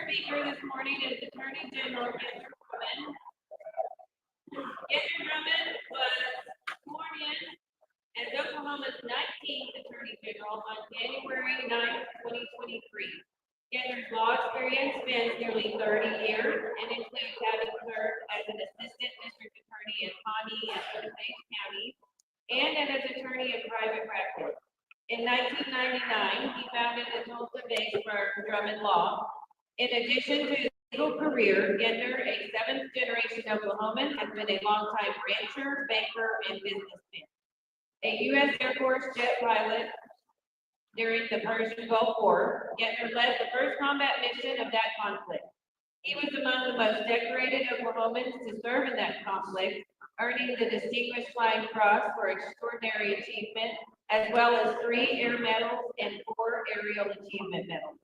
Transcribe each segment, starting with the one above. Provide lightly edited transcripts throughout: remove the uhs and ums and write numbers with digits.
speaker this morning is Attorney General Ginger Drummond. Ginger Drummond was sworn in as Oklahoma's 19th Attorney General on January 9th, 2023. Ginger's law experience spans nearly 30 years and includes having served as an assistant district attorney in Pawnee and Osage County and as attorney in private practice. In 1999, he founded the Tulsa-based firm Drummond Law. In addition to his legal career, Ginder, a seventh-generation Oklahoman, has been a longtime rancher, banker, and businessman. A U.S. Air Force jet pilot during the Persian Gulf War, Ginder led the first combat mission of that conflict. He was among the most decorated Oklahomans to serve in that conflict, earning the Distinguished Flying Cross for extraordinary achievement, as well as 3 air medals and 4 aerial achievement medals.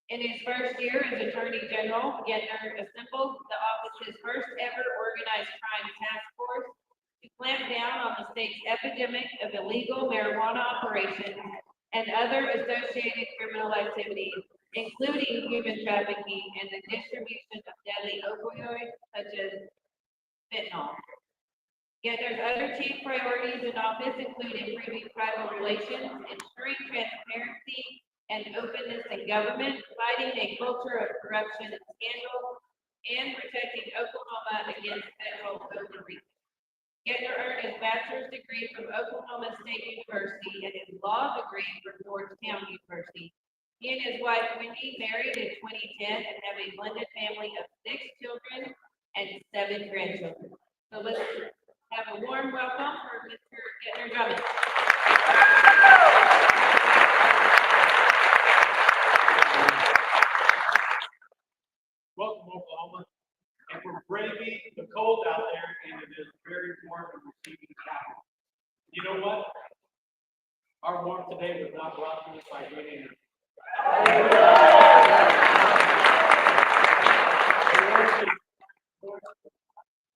In his first year as Attorney General, Ginder assembled the office's first ever organized crime task force to clamp down on the state's epidemic of illegal marijuana operations and other associated criminal activities, including human trafficking and the distribution of deadly opioids such as fentanyl. Ginder's other chief priorities in office include improving tribal relations, ensuring transparency and openness in government, fighting a culture of corruption and scandal, and protecting Oklahoma against federal overreach. Ginder earned his bachelor's degree from Oklahoma State University and his law degree from Georgetown University. He and his wife Wendy married in 2010 and have a blended family of 6 children and 7 grandchildren. So let's have a warm welcome for Mr. Ginder Drummond. Welcome, Oklahoma, and we're braving the cold out there into this very warm and receiving capital. You know what? Our warmth today was not brought to us by green energy.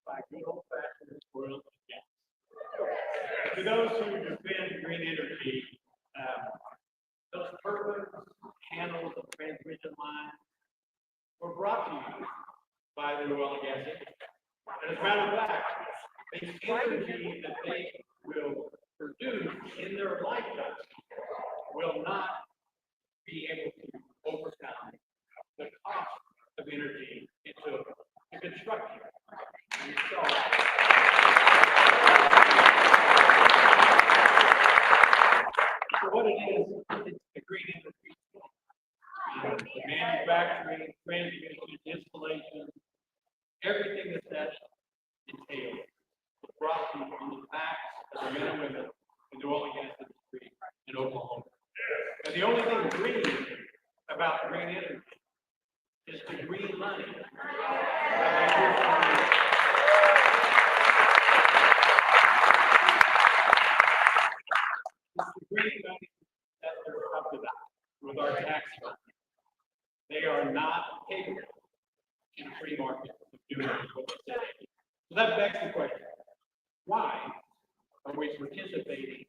By good old-fashioned oil and gas. To those who defend green energy, those turbines, panels, and transmission lines were brought to you by the oil and gas industry. And as a matter of fact, the energy that they will produce in their lifetime will not be able to overcome the cost of energy it took to construct it. And so, what it is, it's the green energy. The manufacturing, transmission, installation, everything that entails was brought to you on the backs of the men and women in the oil and gas industry in Oklahoma. And the only thing green about green energy is the green money. It's the green money that they're subsidized with our tax money. They are not capable in a free market of doing what they say. So that begs the question, why are we participating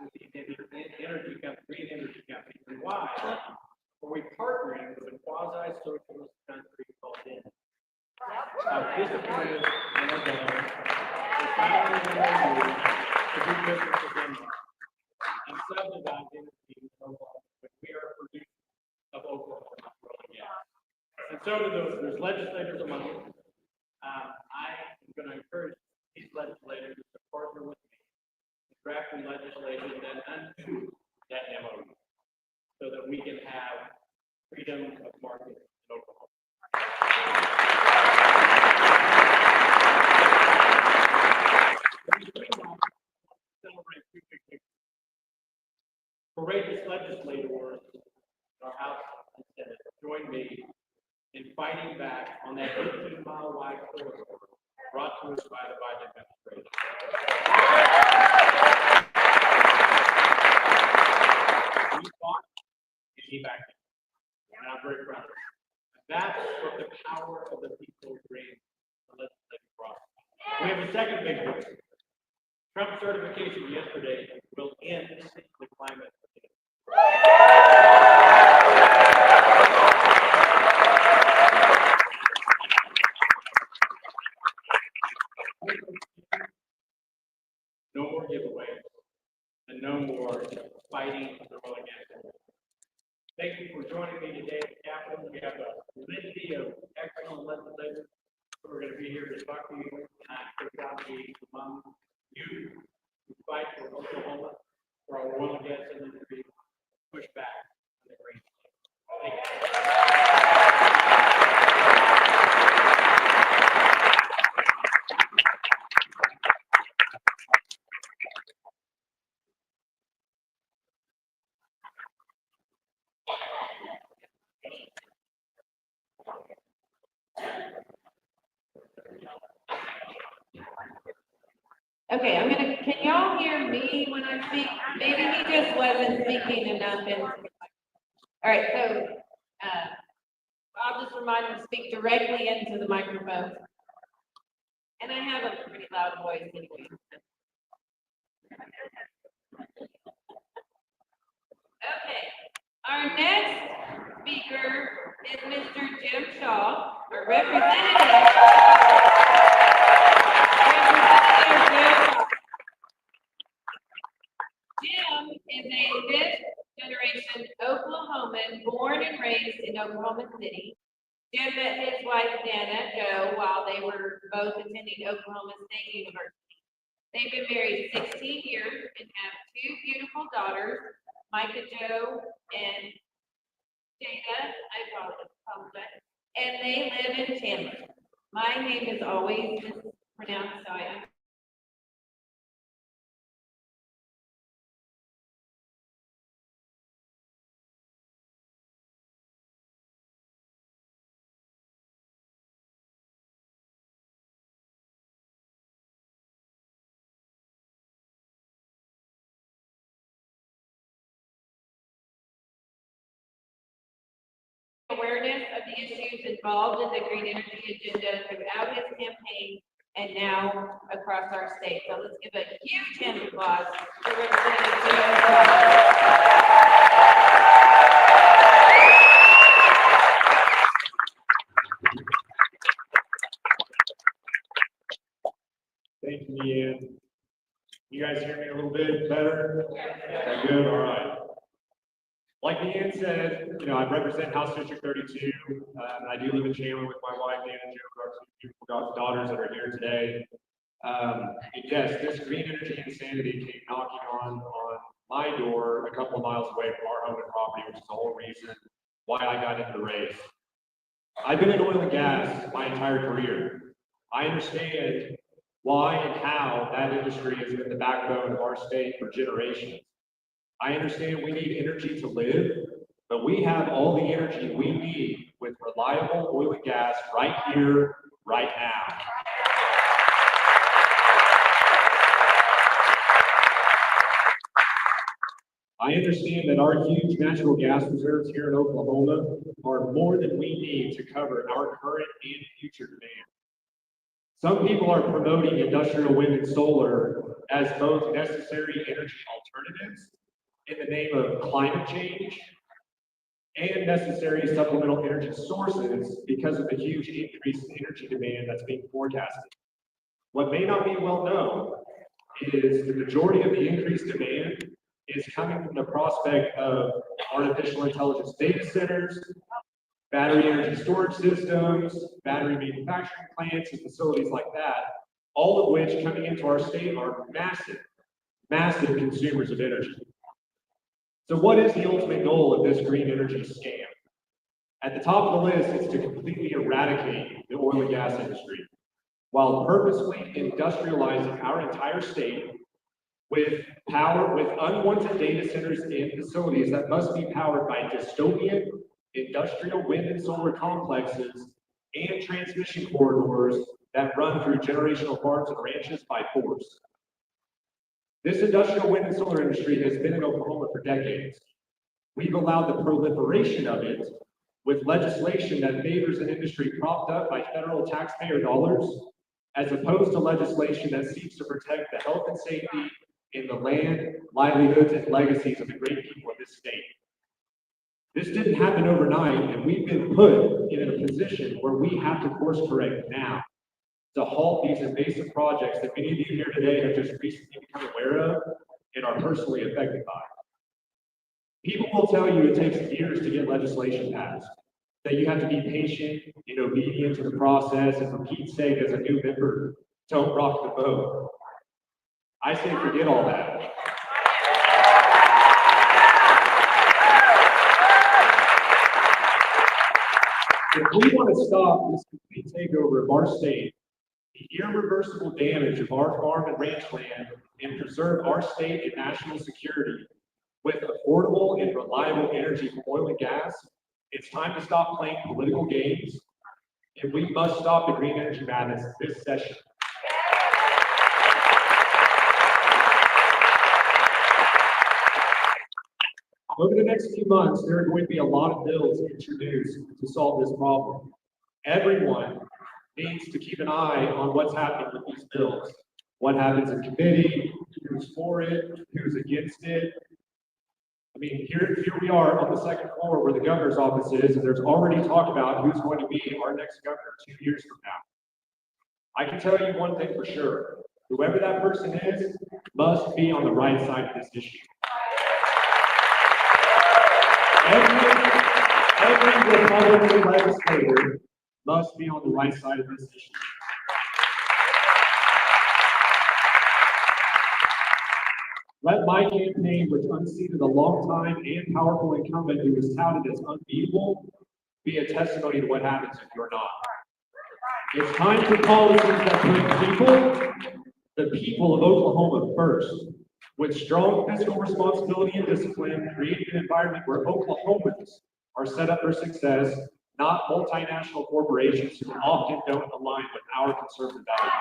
with the energy company, green energy company, and why are we partnering with a quasi-socialist country called India? Disappointed in our government, we're finally in our mood to do business with India and subsidize energy in Oklahoma when we are producing of Oklahoma oil and gas. And so do there's legislators among us. I am going to encourage these legislators to partner with me in drafting legislation that undo that MOU so that we can have freedom of market in Oklahoma. Celebrate 2 big things. Courageous legislators in our House and Senate join me in fighting back on that 18-mile wide corridor brought to us by the Biden administration. We fought and he backed it. And I'm very proud of it. That's what the power of the people brings to the legislative process. We have a second big one. Trump certification yesterday will end the climate change. you today at the Capitol. We have a litany of excellent legislators who are going to be here to talk to you. Take out among you who fight for Oklahoma, for our oil and gas industry, push back on the great. Thank you. Okay, can y'all hear me when I speak? Maybe he just wasn't speaking enough in. All right, so, I'll just remind him to speak directly into the microphone. And I have a pretty loud voice anyway. Okay, our next speaker is Mr. Jim Shaw, our representative. Jim is a fifth-generation Oklahoman, born and raised in Oklahoma City. Jim met his wife, Dana Jo, while they were both attending Oklahoma State University. They've been married 16 years and have two beautiful daughters, Micah Jo and Jada, I apologize, and they live in Chandler. My name is always mispronounced, so I am. Awareness of the issues involved in the green energy agenda throughout his campaign and now across our state. So let's give a huge hand of applause for Representative Jim Shaw. Thank you, Ian. You guys hear me a little bit better? Yeah. Good, all right. Like Ian said, I represent House District 32. And I do live in Chandler with my wife, Dana Jo, our two beautiful daughters that are here today. Yes, this green energy insanity came knocking on my door a couple of miles away from our home and property, which is the whole reason why I got into the race. I've been in oil and gas my entire career. I understand why and how that industry has been the backbone of our state for generations. I understand we need energy to live, but we have all the energy we need with reliable oil and gas right here, right now. I understand that our huge natural gas reserves here in Oklahoma are more than we need to cover our current and future demand. Some people are promoting industrial wind and solar as both necessary energy alternatives in the name of climate change and necessary supplemental energy sources because of the huge increase in energy demand that's being forecasted. What may not be well known is the majority of the increased demand is coming from the prospect of artificial intelligence data centers, battery energy storage systems, battery manufacturing plants, and facilities like that, all of which coming into our state are massive, massive consumers of energy. So what is the ultimate goal of this green energy scam? At the top of the list is to completely eradicate the oil and gas industry while purposely industrializing our entire state with unwanted data centers and facilities that must be powered by dystopian industrial wind and solar complexes and transmission corridors that run through generational farms and ranches by force. This industrial wind and solar industry has been in Oklahoma for decades. We've allowed the proliferation of it with legislation that favors an industry propped up by federal taxpayer dollars, as opposed to legislation that seeks to protect the health and safety in the land, livelihoods, and legacies of the great people of this state. This didn't happen overnight, and we've been put in a position where we have to course correct now to halt these invasive projects that many of you here today have just recently become aware of and are personally affected by. People will tell you it takes years to get legislation passed, that you have to be patient and obedient to the process, and for Pete's sake, as a new member, don't rock the boat. I say forget all that. If we want to stop this complete takeover of our state, the irreversible damage of our farm and ranch land, and preserve our state and national security with affordable and reliable energy from oil and gas, it's time to stop playing political games, and we must stop the green energy madness this session. Over the next few months, there are going to be a lot of bills introduced to solve this problem. Everyone needs to keep an eye on what's happening with these bills. What happens in committee, who's for it, who's against it. I mean, here we are on the second floor where the governor's office is, and there's already talk about who's going to be our next governor 2 years from now. I can tell you one thing for sure. Whoever that person is must be on the right side of this issue. Every Republican legislator must be on the right side of this issue. Let my campaign, which unseated a longtime and powerful incumbent who was touted as unbeatable, be a testimony to what happens if you're not. It's time for policies that put the people of Oklahoma first. With strong fiscal responsibility and discipline, create an environment where Oklahomans are set up for success, not multinational corporations who often don't align with our conservative values.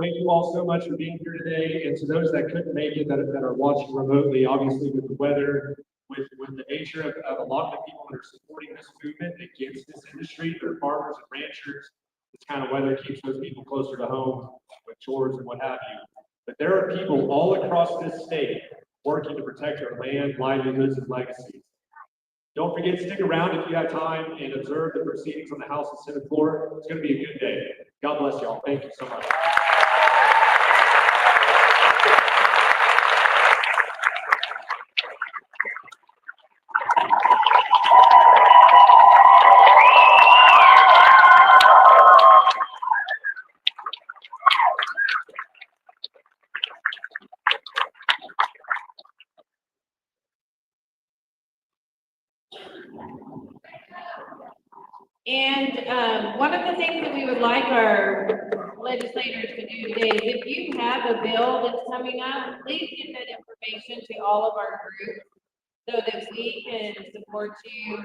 Thank you all so much for being here today, and to those that couldn't make it, that are watching remotely, obviously with the weather, with the nature of a lot of the people that are supporting this movement against this industry, they're farmers and ranchers. This kind of weather keeps those people closer to home with chores and what have you. But there are people all across this state working to protect our land, livelihoods, and legacies. Don't forget to stick around if you have time and observe the proceedings on the House and Senate floor. It's going to be a good day. God bless y'all. Thank you so much. And one of the things that we would like our legislators to do today is if you have a bill that's coming up, please get that information to all of our groups so that we can support you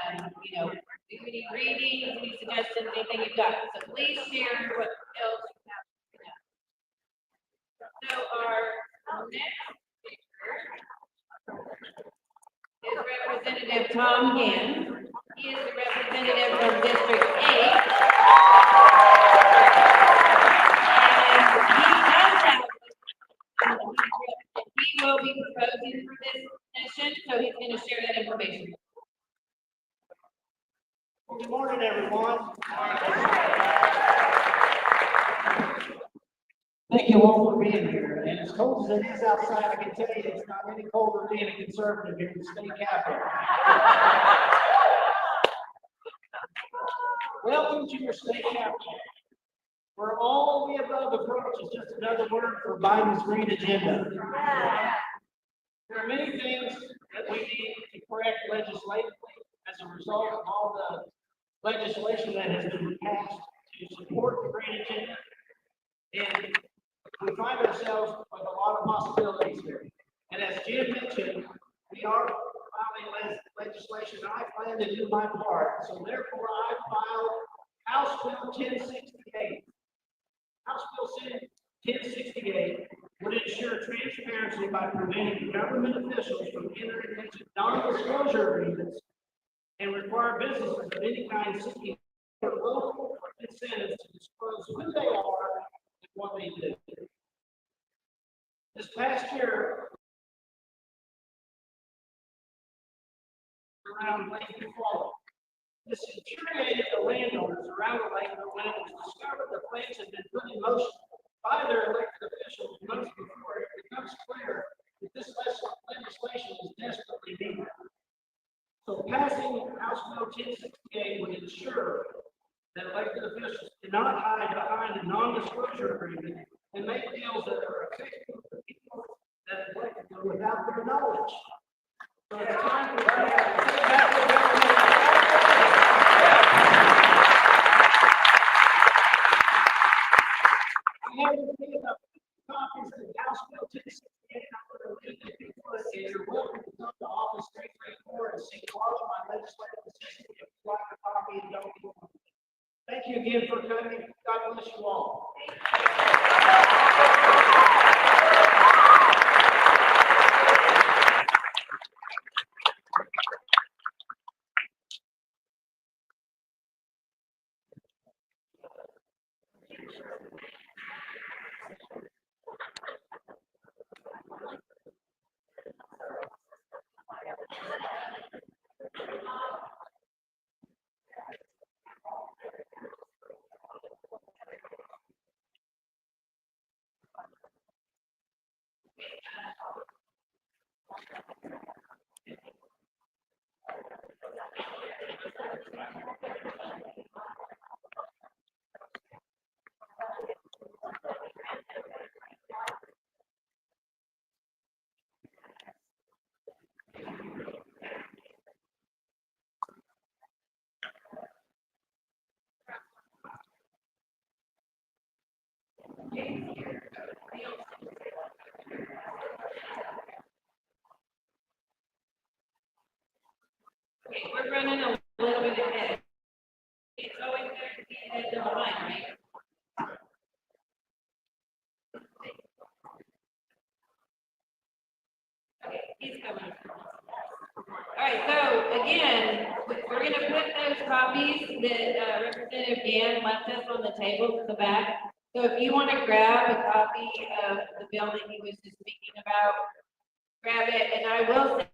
and, you know, do any readings, any suggestions, anything you've got. So please share what bills you have. So our next speaker is Representative Tom Ginn. He is the representative from District 8. And he will be proposing for this session, so he's going to share that information. Good morning, everyone. Thank you all for being here. And as cold as it is outside, I can tell you it's not any colder being a conservative here in the state capitol. Welcome to your state capitol, where all the above approach is just another word for Biden's green agenda. There are many things that we need to correct legislatively as a result of all the legislation that has been passed to support the green agenda. And we find ourselves with a lot of possibilities here. And as Jim mentioned, we are filing legislation. I plan to do my part. So therefore, I filed House Bill 1068. House Bill 1068 would ensure transparency by preventing government officials from entering into non-disclosure agreements and require businesses of any kind seeking local incentives to disclose who they are and what they do. This past year, around Lake Eufaula, this infuriated the landowners around the lake, but when it was discovered the plants had been put in motion by their elected officials months before it becomes clear that this legislation is desperately needed. So passing House Bill 1068 would ensure that elected officials cannot hide behind a non-disclosure agreement and make deals that are effective for the people that elected them without their knowledge. So it's time for the people to take back their government. I have received copies of House Bill 1068. I'm going to read it before it is. You're welcome to come to Office 334 and see all of my legislative assistance if you like a copy and don't get one. Thank you again for coming. God bless you all. Okay, we're running a little bit ahead. It's always better to be ahead than behind, right? Okay, he's coming. All right, so again, we're gonna put those copies that Representative Dan left us on the table to the back. So if you want to grab a copy of the bill that he was just speaking about, grab it, and I will say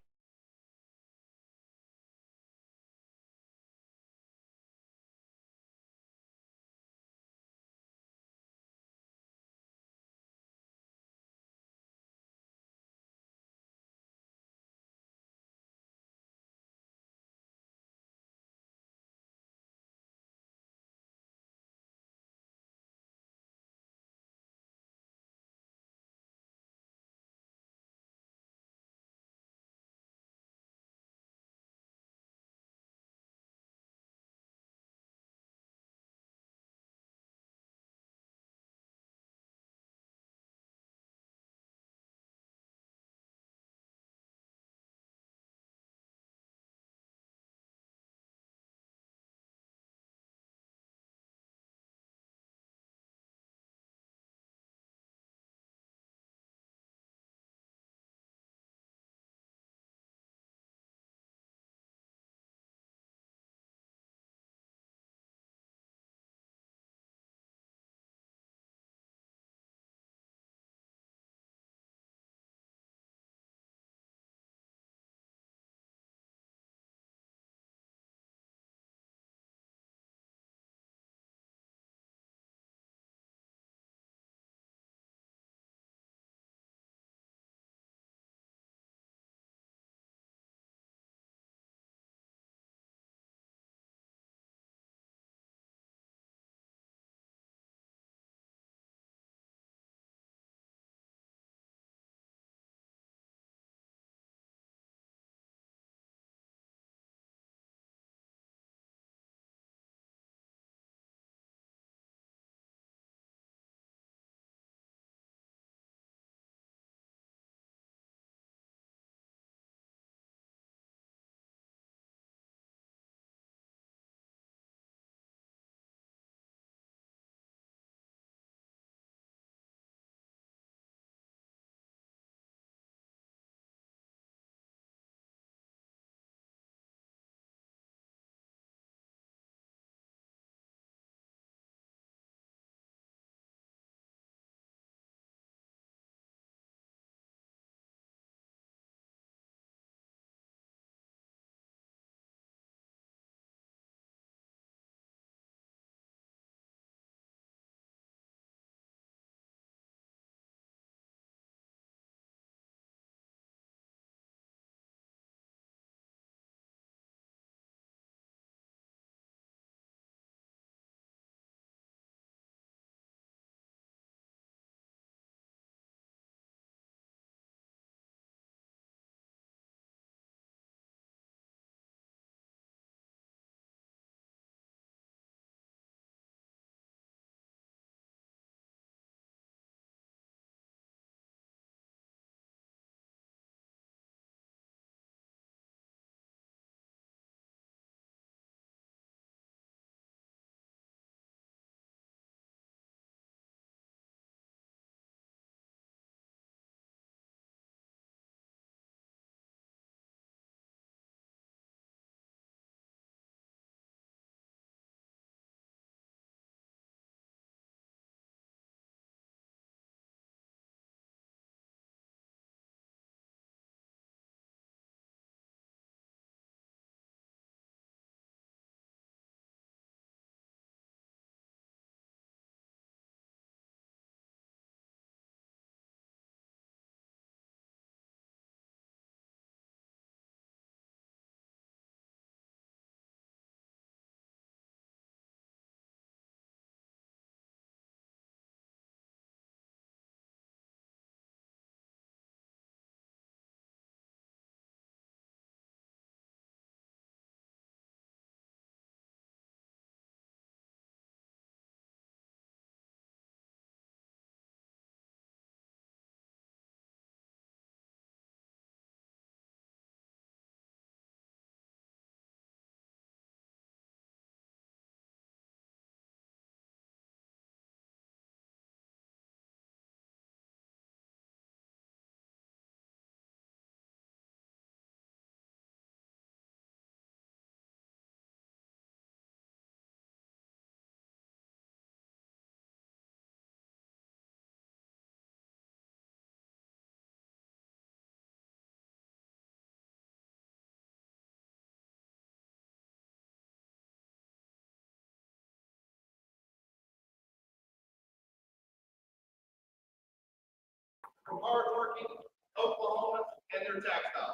from hardworking Oklahomans and their tax dollars.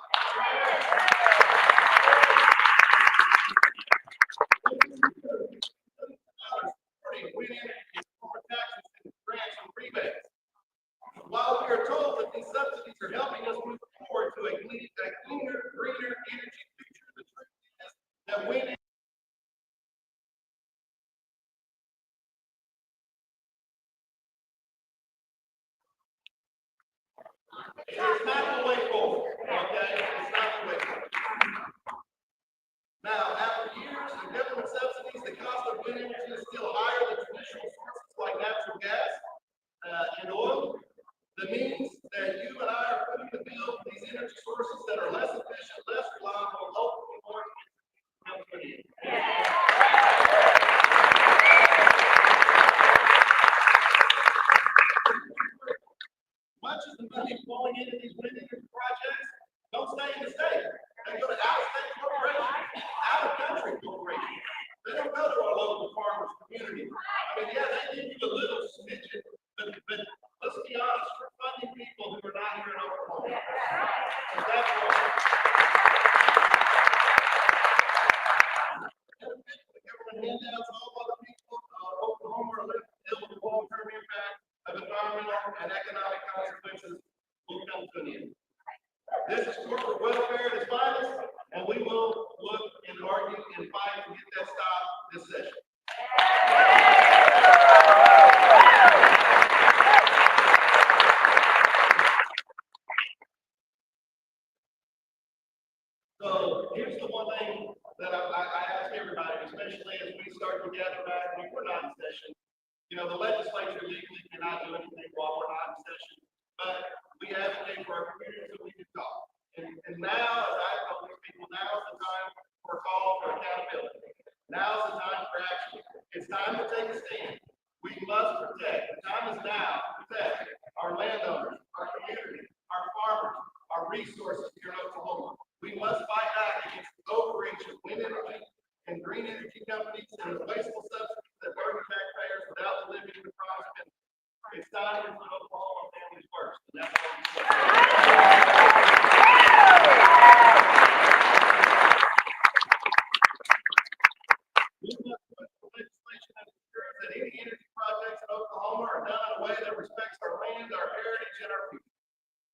Supporting wind energy and corporate taxes and grants and rebates. While we are told that these subsidies are helping us move forward to a cleaner, greener energy future, the truth is that wind it's not the way forward, okay? It's not the way forward. Now, after years of government subsidies, the cost of wind energy is still higher than traditional sources like natural gas and oil. That means that you and I are putting the bill for these energy sources that are less efficient, less reliable, and ultimately more expensive. Much of the money flowing into these wind energy projects don't stay in the state. They go to out-of-state corporations, out-of-country corporations. They don't go to our local farmers community. I mean, yeah, they give you a little smidgen, but let's be honest, we're funding people who are not here in Oklahoma. And that's what the government handouts, all other people, Oklahoma are living with the long-term impact of environmental and economic consequences will come to an end. This is corporate welfare at its finest, and we will look and argue and fight to get that stopped this session. So here's the one thing that I ask everybody, especially as we start to gather back when we're not in session. You know, the legislature legally cannot do anything while we're not in session, but we advocate for our community so we can talk. And now, as I tell these people, now is the time for a call for accountability. Now is the time for action. It's time to take a stand. We must protect. The time is now to protect our landowners, our community, our farmers, our resources here in Oklahoma. We must fight back against the overreach of wind energy and green energy companies and the wasteful subsidies that burden taxpayers without delivering the promised benefits. It's time to put Oklahoma families first, and that's what I'm saying. We must put the legislation that ensures that any energy projects in Oklahoma are done in a way that respects our land, our heritage, and our future.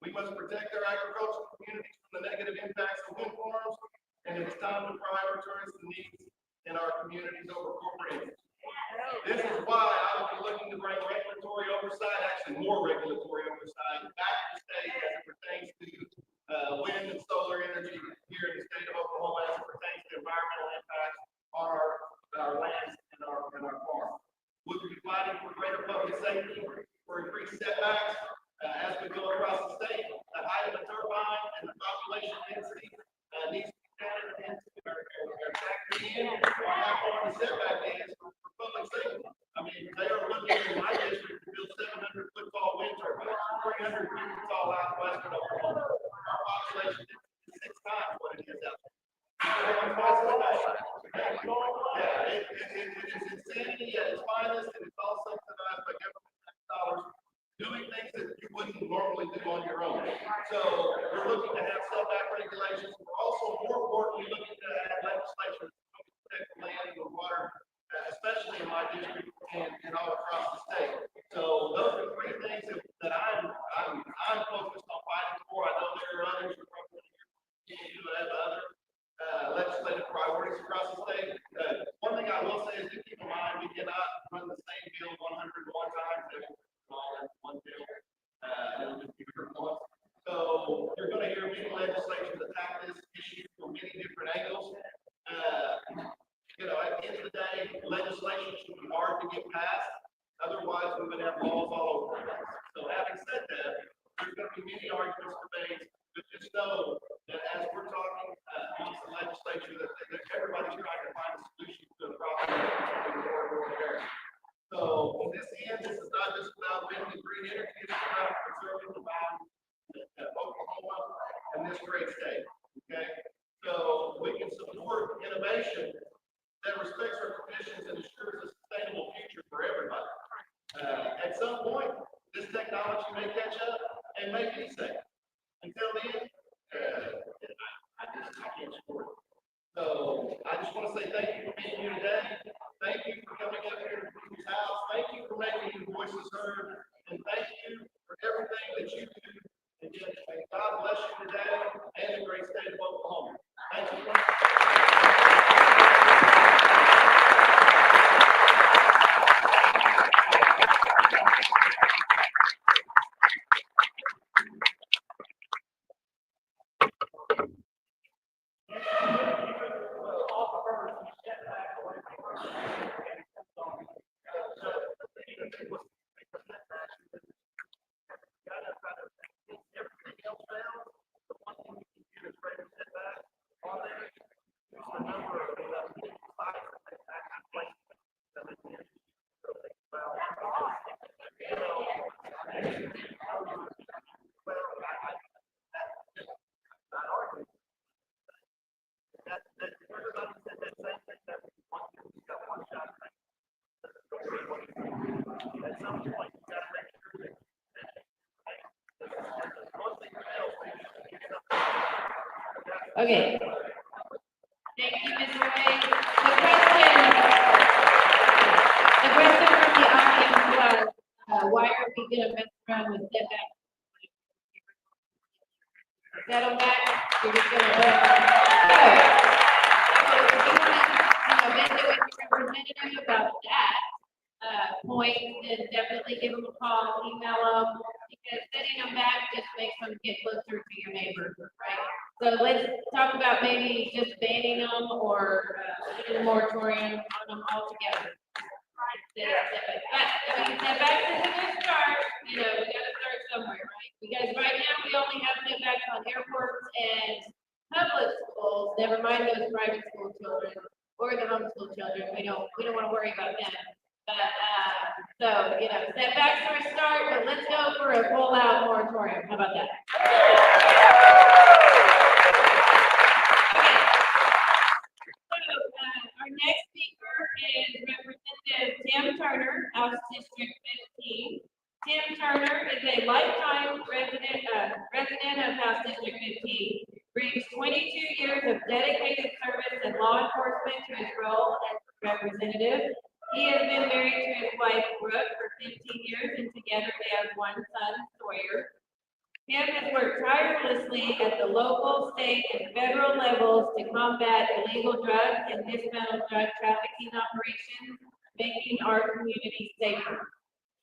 We must protect our agricultural communities from the negative impacts of wind farms, and it's time to prioritize the needs in our communities over corporate interests. This is why I will be looking to bring regulatory oversight, actually more regulatory oversight, back to the state as it pertains to wind and solar energy here in the state of Oklahoma, as it pertains to environmental impacts on our lands and our farms. We'll be fighting for greater public safety, for increased setbacks as we go across the state. The height of the turbine and the population density needs to be factored in on how far the setback is for public safety. I mean, they are looking in my district to build 700-foot tall wind turbines, 300 feet tall out western Oklahoma. Our population is 6 times what it is out there. Yeah, it is insanity at its finest, and it's all subsidized by government tax dollars, doing things that you wouldn't normally do on your own. So we're looking to have setback regulations. We're also, more importantly, looking to have legislation to protect the land and the water, especially in my district and all across the state. So those are 3 things that I'm focused on fighting for. I know there are others who probably do have other legislative priorities across the state. One thing I will say is to keep in mind, we cannot run the same bill 101 times all in one bill. It'll just be heard once. So you're going to hear many legislation attack this issue from many different angles. You know, at the end of the day, legislation should be hard to get passed. Otherwise, we would have laws all over the place. So having said that, there's going to be many arguments, debates, but just know that as we're talking amongst the legislature, that everybody's trying to find a solution to the problem. So in this end, this is not just about wind and green energy, it's about preserving the values of Oklahoma and this great state. Okay, so we can support innovation that respects our traditions and ensures a sustainable future for everybody. At some point, this technology may catch up and may just want to say thank you for being here today. Thank you for coming up here to people's house. Thank you for making your voices heard. And thank you for everything that you do. And may God bless you today and the great state of Oklahoma. Thank you. Okay. Thank you, Ms. Ray. The question from the audience was, why are we gonna mess around with setback? Settle back, you're just gonna visit with your representative about that, point, then definitely give them a call, email them, because setting them back just makes them get closer to your neighbor, right? So let's talk about maybe just banning them or putting a moratorium on them altogether. Setbacks is a good start, we gotta start somewhere, right? Because right now, we only have setbacks on airports and public schools, never mind those private school children or the homeschool children, we don't wanna worry about them. But, setbacks are a start, but let's go for a full-out moratorium, how about that? Our next speaker is Representative Tim Turner, House District 15. Tim Turner is a lifetime resident of House District 15. Brings 22 years of dedicated service in law enforcement to his role as representative. He has been married to his wife Brooke for 15 years, and together they have one son, Sawyer. Tim has worked tirelessly at the local, state, and federal levels to combat illegal drugs and dismantle drug trafficking operations, making our community safer.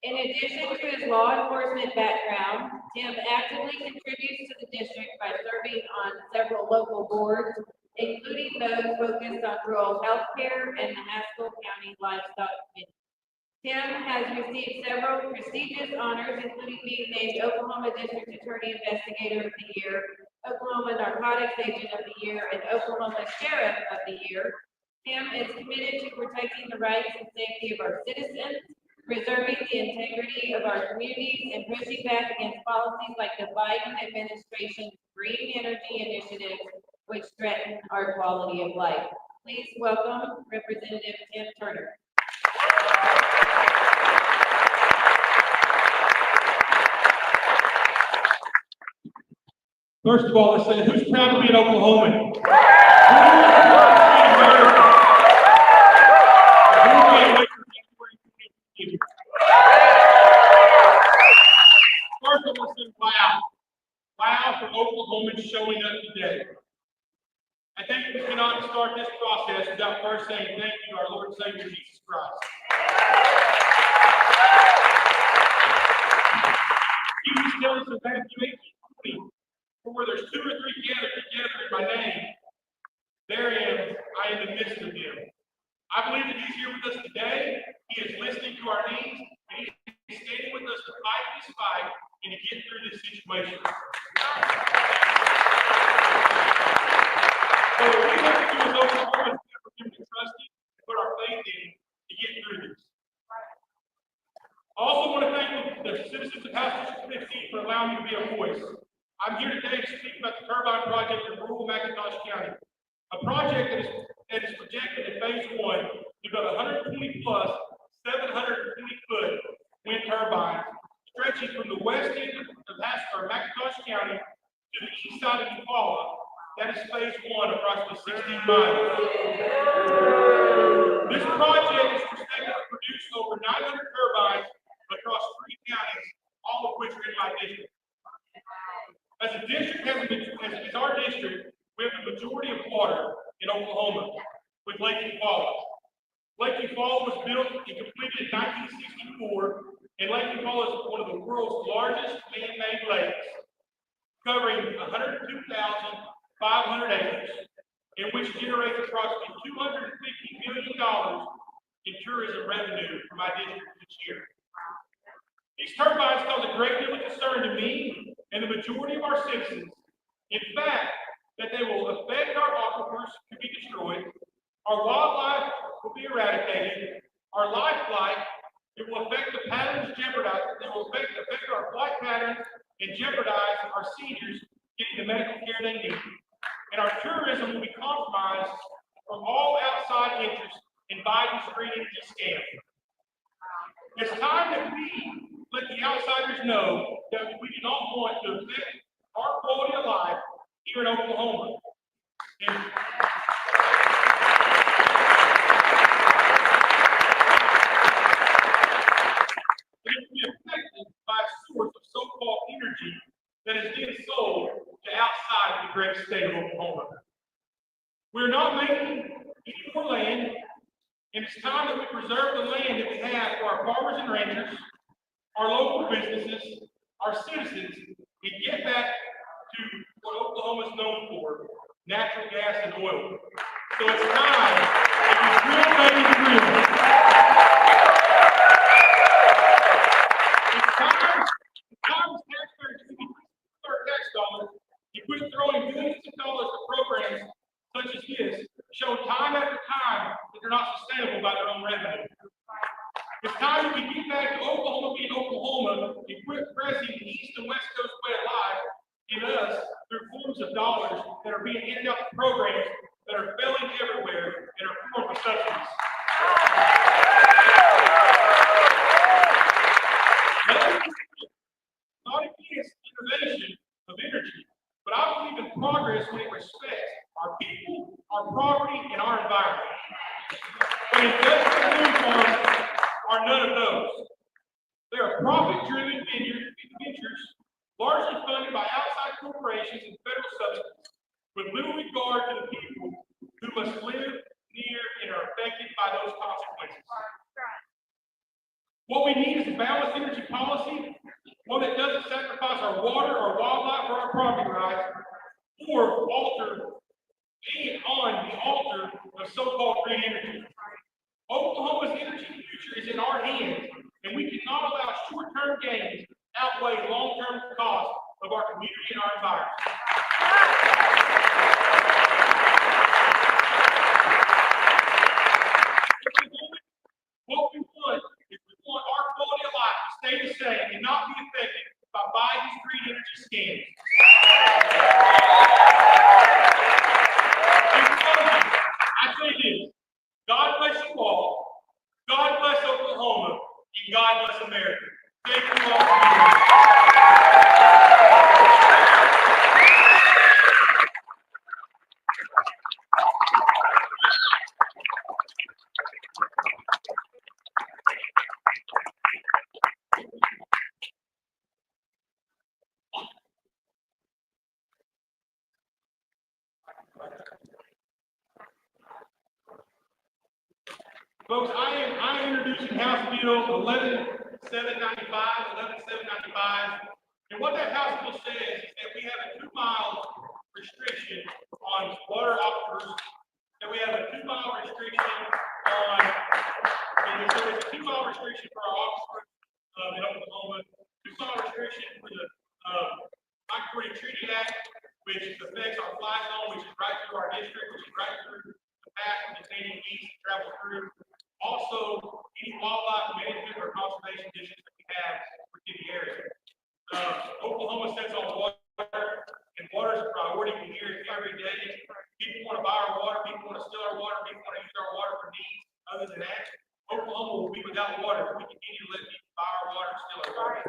In addition to his law enforcement background, Tim actively contributes to the district by serving on several local boards, including those focused on rural health care and the Haskell County Livestock Committee. Tim has received several prestigious honors, including being named Oklahoma District Attorney Investigator of the Year, Oklahoma Narcotics Agent of the Year, and Oklahoma Sheriff of the Year. Tim is committed to protecting the rights and safety of our citizens, preserving the integrity of our communities, and pushing back against policies like the Biden administration's green energy initiatives, which threaten our quality of life. Please welcome Representative Tim Turner. First of all, let's say, who's proud to be an Oklahoman? First, I want to say wow. Wow for Oklahomans showing up today. I think we cannot start this process without first saying thank you to our Lord and Savior Jesus Christ. Jesus tells us in Matthew 18:20, for where there's two or three gathered together in my name, therein I am in the midst of them. I believe that he's here with us today. He is listening to our needs, and he is standing with us to fight this fight and to get through this situation. So we have to do as Oklahomans for him to trust him and put our faith in to get through this. I also want to thank the citizens of House District 15 for allowing me to be a voice. I'm here today to speak about the turbine project in rural McIntosh County, a project that is projected in phase 1 to build 120 plus 720-foot wind turbines stretching from the west end of McIntosh County to the east side of Eufaula That is phase one, approximately 16 miles. This project is expected to produce over 900 turbines across 3 counties, all of which are in my district. As a district, as our district, we have the majority of water in Oklahoma with Lake Eufaula. Lake Eufaula was built and completed in 1964, and Lake Eufaula is one of the world's largest man-made lakes, covering 102,500 acres, and which generates approximately $250 million in tourism revenue for my district each year. These turbines cause a great deal of concern to me and the majority of our citizens. In fact, that they will affect our aquifers to be destroyed, our wildlife will be eradicated, our life flight, it will affect the patterns jeopardized, it will affect our flight patterns and jeopardize our seniors getting the medical care they need. And our tourism will be compromised from all outside interests in Biden's green energy scam. It's time that we let the outsiders know that we do not want to affect our quality of life here in Oklahoma. And it will be affected by a source of so-called energy that is being sold to outside of the great state of Oklahoma. We're not making any more land, and it's time that we preserve the land that we have for our farmers and ranchers, our local businesses, our citizens, and get back to what Oklahoma is known for, natural gas and oil. So it's time that we drill, baby, drill. It's time as taxpayers to increase our tax dollars and quit throwing billions of dollars at programs such as this, show time after time that they're not sustainable by their own revenue. It's time that we get back to Oklahoma being Oklahoma and quit pressing the East and West Coast way of life in us through forms of dollars that are being handed out to programs that are failing everywhere and are formed of subsidies. Not against innovation of energy, but I believe in progress when it respects our people, our property, and our environment. But industrial wind farms are none of those. They are profit-driven ventures, largely funded by outside corporations and federal subsidies, with little regard to the people who must live near and are affected by those consequences. What we need is a balanced energy policy, one that doesn't sacrifice our water, our wildlife, or our property rights, or alter on the altar of so-called green energy. Oklahoma's energy future is in our hands, and we cannot allow short-term gains outweigh long-term costs of our community and our environment. What we want is we want our quality of life to stay the same and not be affected by Biden's green energy scams. I say this, God bless you all, God bless Oklahoma, and God bless America. Thank you all for being here. Folks, I am introducing House Bill 11795, and what that House Bill says is that we have a 2-mile restriction on water aquifers, that we have a 2-mile restriction on, and so there's a 2-mile restriction for our aquifers in Oklahoma, 2-mile restriction for the Migratory Treaty Act, which affects our fly zone, which is right through our district, which is right through the path from the Canadian East to travel through. Also, any wildlife management or conservation districts that we have within the area. Oklahoma sits on water, and water is a priority. We hear it every day. People want to buy our water, people want to steal our water, people want to use our water for needs other than that. Oklahoma will be without water if we continue to let people buy our water and steal our water.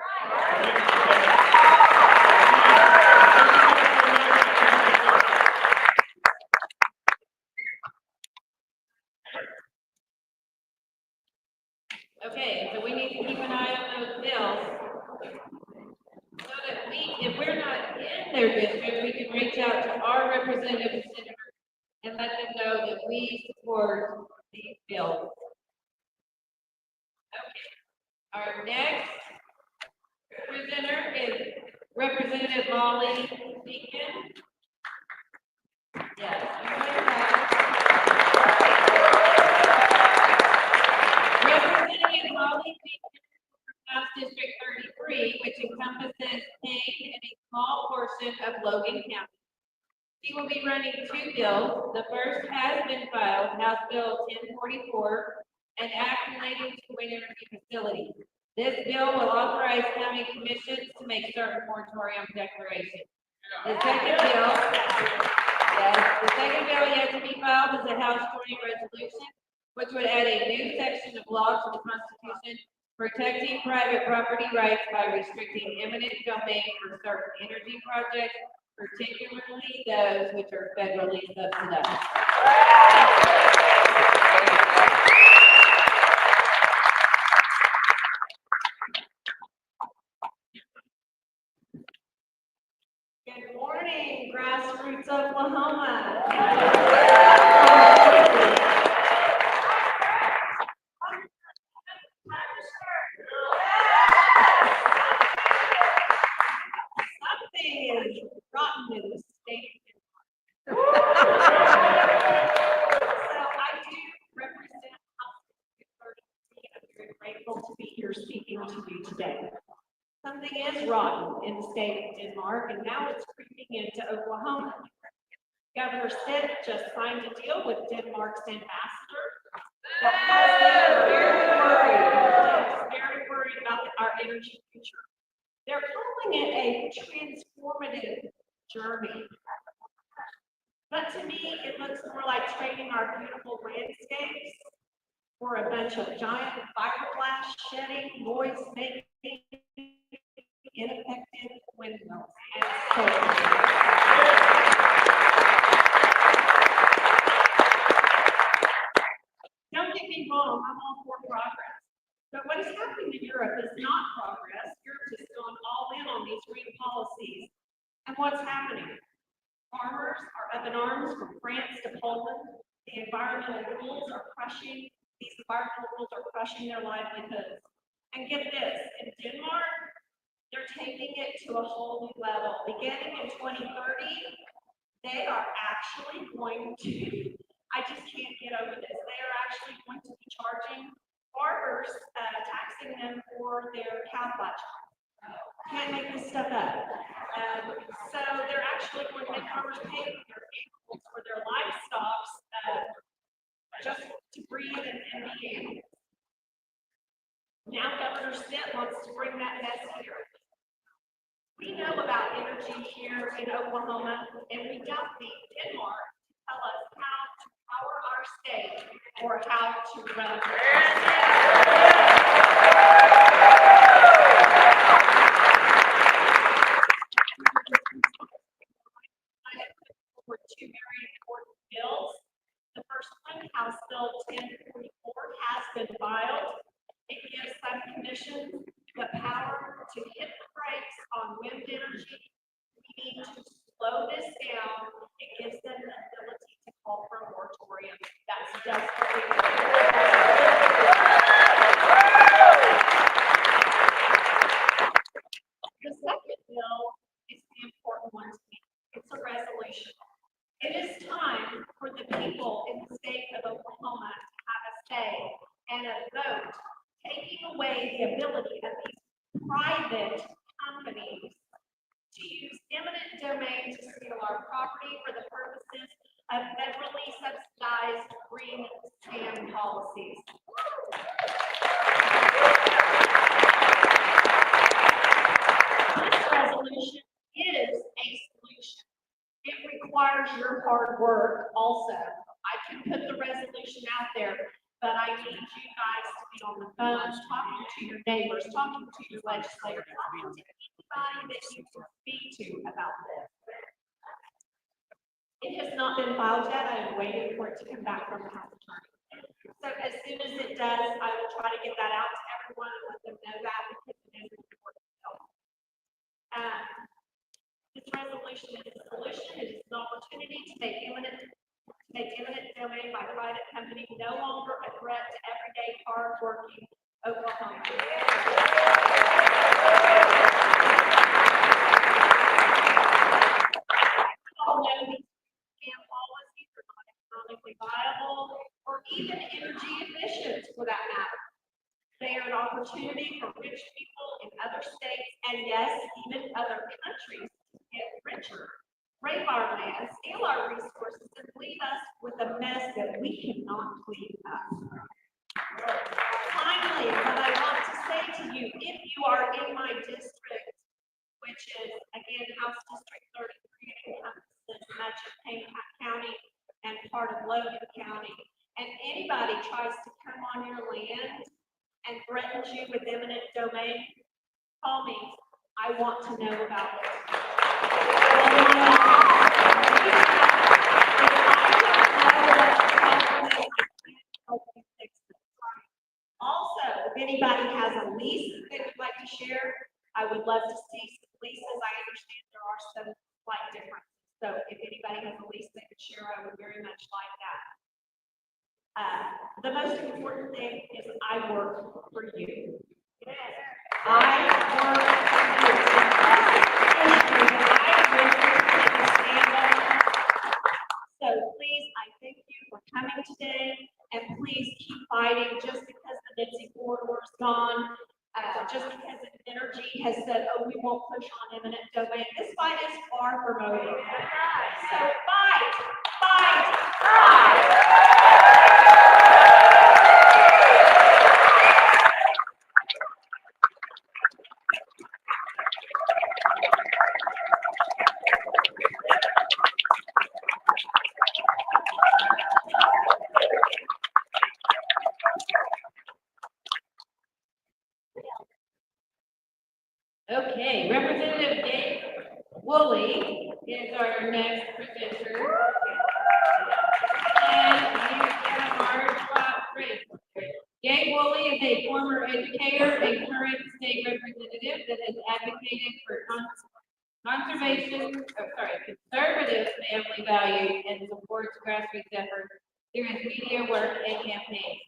our representative senators and let them know that we support these bills. Okay. Our next presenter is Representative Molly Deacon. Yes. Representative Molly Deacon from House District 33, which encompasses Payne and a small portion of Logan County. She will be running two bills. The first has been filed, House Bill 1044, an act relating to wind energy facilities. This bill will authorize county commissions to make certain moratorium declarations. The second bill, yet to be filed is a House Joint Resolution, which would add a new section of law to the Constitution protecting private property rights by restricting eminent domain for certain energy projects, particularly those which are federally subsidized. Good morning, Grassroots Oklahoma. Something is rotten in the state. So I do represent House District 33. I'm very grateful to be here speaking to you today. Something is rotten in the state of Denmark, and now it's creeping into Oklahoma. Governor Stitt just signed a deal with Denmark's ambassador. The president is very worried about our energy future. They're calling it a transformative journey. But to me, it looks more like trading our beautiful landscapes for a bunch of giant fiberglass shedding, noise-making, ineffective windmills and solar. Don't get me wrong, I'm all for progress. But what is happening in Europe is not progress. Europe is going all in on these green policies. And what's happening? Farmers are up in arms from France to Poland. The environmental rules are crushing, these environmental rules are crushing their livelihoods. And get this, in Denmark, they're taking it to a whole new level. Beginning in 2030, they are actually going to, I just can't get over this, they are actually going to be charging farmers, taxing them for their cow clutch. Can't make this stuff up. So they're actually going to make farmers pay for their animals, for their livestock, just to breed and be animals. Now Governor Stitt wants to bring that mess here. We know about energy here in Oklahoma, and we don't need Denmark to tell us how to power our state or how to run for two very important bills. The first one, House Bill 1044, has been filed. It gives some commissions the power to hit the brakes on wind energy. We need to slow this down. It gives them the ability to call for a moratorium. That's desperately the second bill is the important one to me. It's a resolution. It is time for the people in the state of Oklahoma to have a say and a vote, taking away the ability of these private companies to use eminent domain to steal our property for the purposes of federally subsidized green scam policies. This resolution is a solution. It requires your hard work also. I can put the resolution out there, but I need you guys to be on the phone, talking to your neighbors, talking to your legislators, talking to anybody that you can speak to about this. It has not been filed yet. I am waiting for it to come back from the House Attorney. So as soon as it does, I will try to get that out to everyone and let them know that because it is important. The resolution is a solution. It is an opportunity to make eminent domain by private company no longer a threat to everyday hard-working Oklahomans. All know these scam policies are not economically viable or even energy efficient for that matter. They are an opportunity for rich people in other states and yes, even other countries to get richer, rape our land, steal our resources, and leave us with a mess that we cannot clean up. Finally, what I want to say to you, if you are in my district, which is again House District 33, encompasses much of Payne County and part of Logan County, and anybody tries to come on your land and threatens you with eminent domain, call me. I want to know about it. Also, if anybody has a lease they would like to share, I would love to see some leases. I understand there are some slight differences. So if anybody has a lease they could share, I would very much like that. The most important thing is I work for you. I work for you. So please, I thank you for coming today, and please keep fighting. Just because the Nipsey corridor is gone, just because energy has said, oh, we won't push on eminent domain, this fight is far from over. So fight, fight, fight. Okay, Representative Gabe Woolley is our next presenter. And you have our top three. Gabe Woolley is a former educator and current state representative that has advocated for conservative family values and supports grassroots efforts through his media work and campaigns.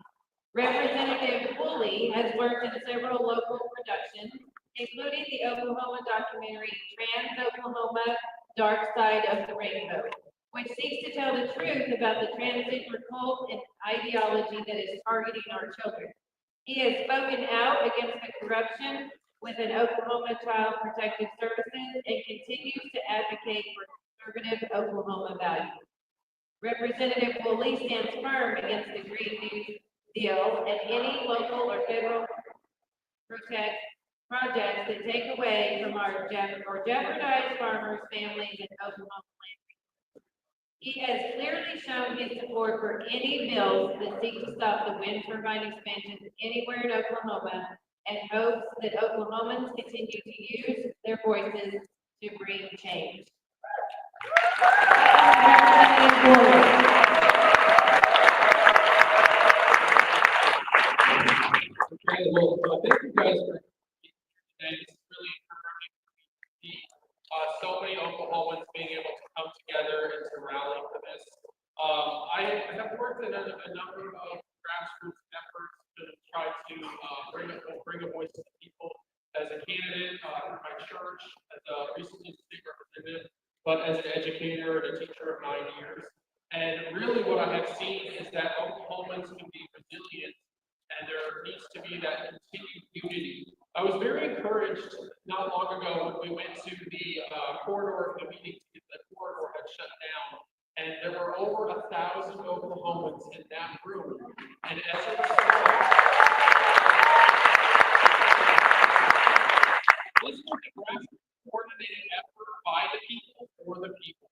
Representative Woolley has worked in several local productions, including the Oklahoma documentary Trans-Oklahoma Dark Side of the Rainbow, which seeks to tell the truth about the transgender cult and ideology that is targeting our children. He has spoken out against the corruption within Oklahoma Child Protective Services and continues to advocate for conservative Oklahoma values. Representative Woolley stands firm against the Green New Deal and any local or federal projects that take away from our or jeopardize farmers, families, and Oklahoma land. He has clearly shown his support for any bills that seek to stop the wind turbine expansion anywhere in Oklahoma and hopes that Oklahomans continue to use their voices to bring change. Okay, well, thank you guys for being here today. It's really encouraging to see so many Oklahomans being able to come together and to rally for this. I have worked in a number of grassroots efforts to try to bring a voice to the people as a candidate for my church, as a recently state representative, but as an educator and a teacher of 9 years. And really what I have seen is that Oklahomans can be resilient, and there needs to be that continued unity. I was very encouraged not long ago when we went to the corridor of the meeting, the corridor had shut down, and there were over 1,000 Oklahomans in that room. And as a result, this was a coordinated effort by the people for the people.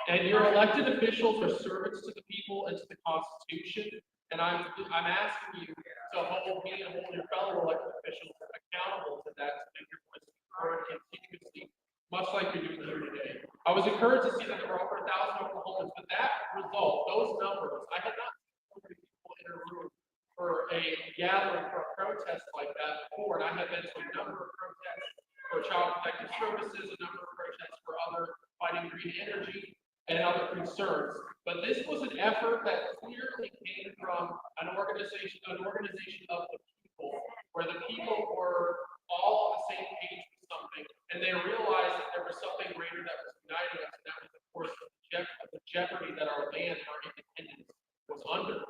And your elected officials are servants to the people and to the Constitution. And I'm asking you to hold me and hold your fellow elected officials accountable to that, to make your voice heard continuously, much like you're doing here today. I was encouraged to see that there were over 1,000 Oklahomans, but that result, those numbers, I had not seen so many people in a room for a gathering, for a protest like that before. And I have been to a number of protests for Child Protective Services, a number of protests for other fighting green energy and other concerns. But this was an effort that clearly came from an organization of the people, where the people were all on the same page with something, and they realized that there was something greater that was uniting us, and that was, of course, the jeopardy that our land and our independence was under.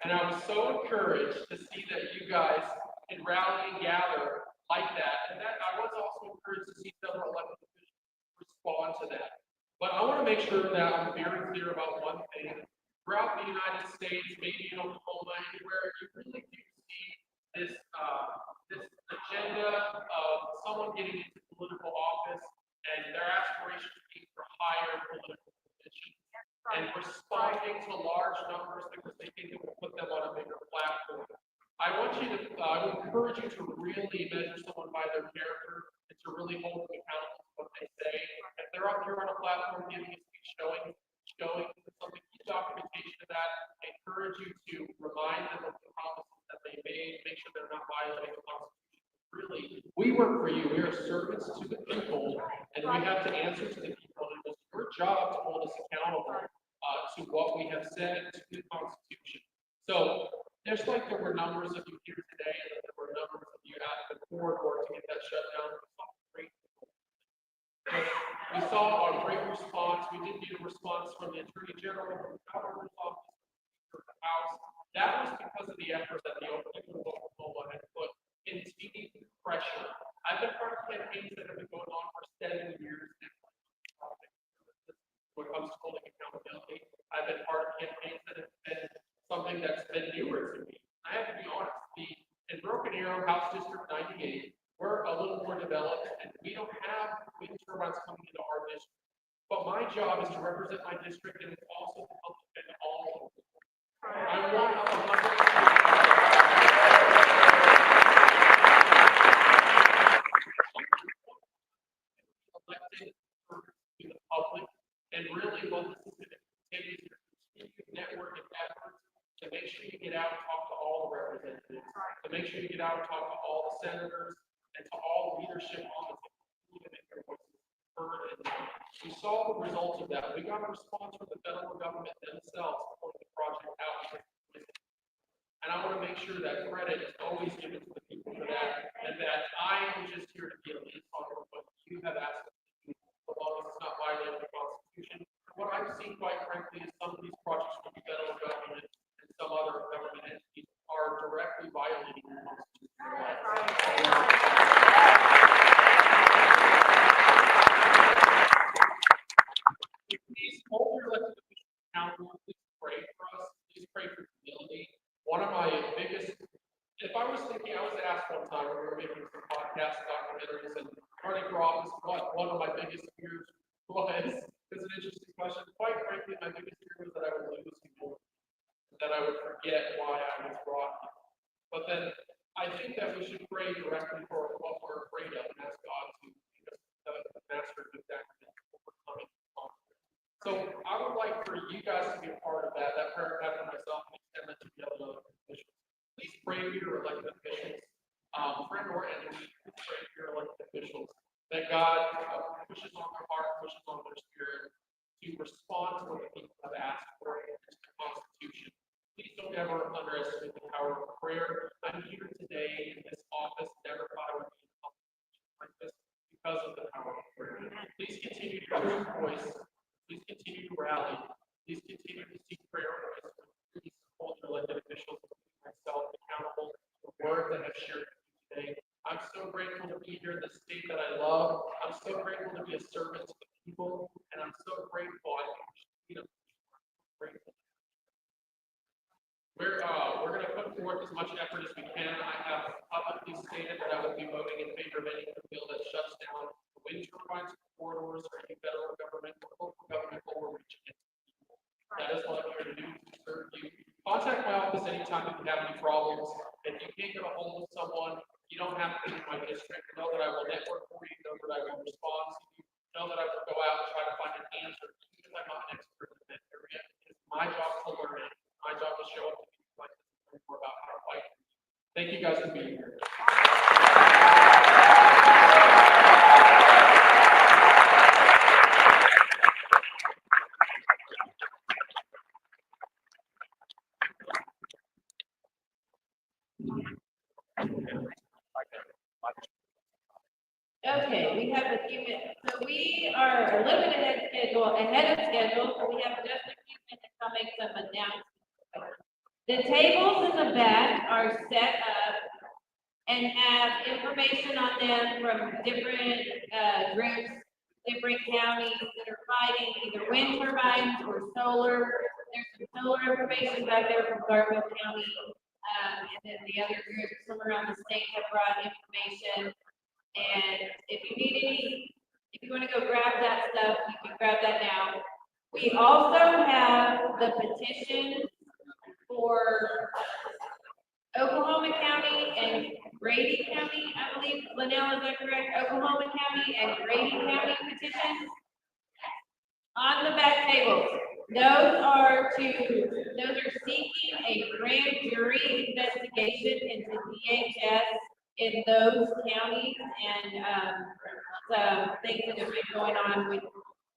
And I was so encouraged to see that you guys can rally and gather like that, and that I was also encouraged to see several elected officials respond to that. But I want to make sure that I'm very clear about one thing. Throughout the United States, maybe in Oklahoma, anywhere, you really do see this agenda of someone getting into political office and their aspirations being for higher political positions and responding to large numbers because they think it will put them on a bigger platform. I would encourage you to really measure someone by their character and to really hold them accountable to what they say. If they're up here on a platform giving a speech showing something, keep documentation of that. I encourage you to remind them of the promises that they made, make sure they're not violating the Constitution. Really, we work for you. We are servants to the people, and we have to answer to the people. And it's your job to hold us accountable to what we have said to the Constitution. So, just like there were numbers of you here today, and there were numbers of you at the corridor to get that shut down, we saw a great response. We did get a response from the Attorney General, from the Governor's office, from the House. That was because of the effort that the people of Oklahoma had put into pressure. I've been part of campaigns that have been going on for 7 years now. When it comes to holding accountability, I've been part of campaigns that have been something that's been newer to me. I have to be honest, in Broken Arrow, House District 98, we're a little more developed, and we don't have wind turbines coming into our district. But my job is to represent my district, and it's also to help defend all of them. I want elected to the public, and really what this is going to continue to network and efforts to make sure you get out and talk to all the representatives, to make sure you get out and talk to all the senators, and to all leadership on the team, to make their voices heard. And we saw the results of that. We got a response from the federal government themselves pulling the project out. And I want to make sure that credit is always given to the people for that, and that I am just here to be a liaison for what you have asked us to do, so long as it's not violating the Constitution. What I've seen, quite frankly, is some of these projects from the federal government and some other government entities are directly violating the Constitution. Please hold your elected officials accountable. Please pray for us. Please pray for humility. One of my biggest, if I was thinking, I was asked one time when we were making some podcasts, documentaries, and running for office, what one of my biggest fears was. It's an interesting question. Quite frankly, my biggest fear was that I would lose people, that I would forget why I was brought here. But then I think that we should pray directly for what we're afraid of and ask God to make us the master of exactly overcoming. So I would like for you guys to be a part of that prayer for myself, and extend that to the other officials. Please pray for your elected officials, friend or enemy. Please pray for your elected officials, that God pushes on their heart, pushes on their spirit to respond to what the people have asked for in the Constitution. Please don't ever underestimate the power of prayer. I'm here today in this office, never thought I would be in a conversation like this because of the power of prayer. Please continue to use your voice. Please continue to rally. Please continue to seek prayer. Please hold your elected officials, myself accountable for the word that I've shared with you today. I'm so grateful to be here in the state that I love. I'm so grateful to be a servant to the people, and I'm so grateful. I think we should be grateful. We're going to put forth as much effort as we can. I have publicly stated that I will be voting in favor of any bill that shuts down the wind turbines, corridors, or any federal government or local government overreach against people. That is what I'm here to do, to serve you. Contact my office anytime if you have any problems. If you can't get a hold of someone, you don't have to be in my district. Know that I will network for you. Know that I will respond to you. Know that I will go out and try to find an answer, even if I'm not an expert in that area. It's my job to learn it. My job to show up to people like this and learn more about how to fight. Thank you guys for being here. schedule, ahead of schedule, so we have just a few minutes, I'll make some announcements. The tables in the back are set up and have information on them from different, groups, different counties that are fighting either wind turbines or solar. There's some solar information back there from Garfield County, and then the other groups from around the state have brought information. And if you need any, if you wanna go grab that stuff, you can grab that now. We also have the petition for Oklahoma County and Grady County, I believe, Linnell, is that correct? Oklahoma County and Grady County petitions on the back tables. Those are seeking a grand jury investigation into DHS in those counties and, some things that have been going on with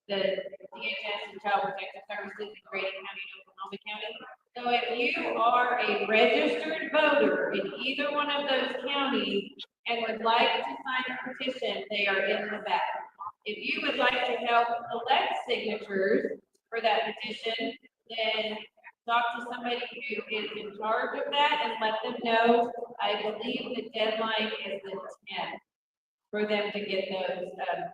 the DHS and Child Protective Services in Grady County and Oklahoma County. So if you are a registered voter in either one of those counties and would like to sign a petition, they are in the back. If you would like to help collect signatures for that petition, then talk to somebody who is in charge of that and let them know. I believe the deadline is the 10th for them to get those,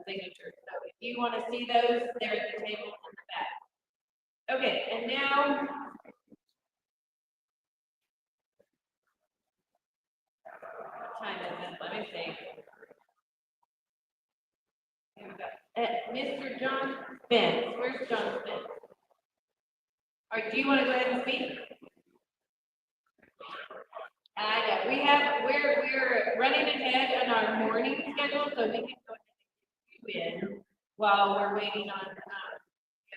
signatures. So if you want to see those, they're at the table in the back. Okay, and now what time is it? Let me see. Here we go. Mr. John Spence, where's John Spence? All right, do you want to go ahead and speak? I know, we're running ahead on our morning schedule, so we can go ahead and in while we're waiting on, the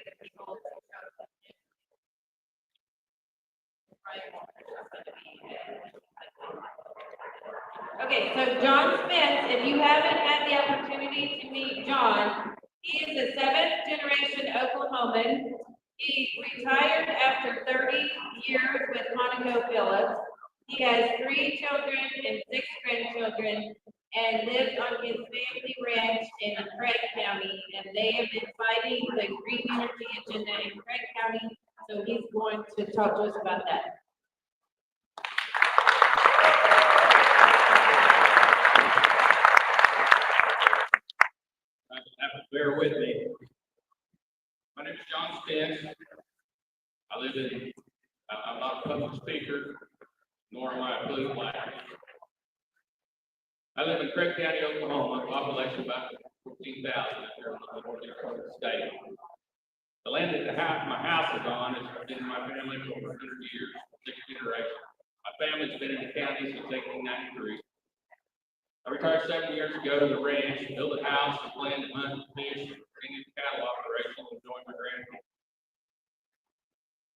other people to show up. Okay, so John Spence, if you haven't had the opportunity to meet John, he is a 7th generation Oklahoman. He retired after 30 years with Monaco Phillips. He has 3 children and 6 grandchildren and lives on his family ranch in Craig County. And they have been fighting the green energy agenda in Craig County, so he's going to talk to us about that. Bear with me. My name is John Spence. I live in, I'm not a public speaker, nor am I a political activist. I live in Craig County, Oklahoma, population about 14,000 here in the northeast part of the state. The land that my house is on has been in my family for over 100 years, 6 generations. My family's been in the county since 1893. I retired 7 years ago to the ranch, built a house, and planned to hunt, fish, continue cattle operations, and join my grandkids.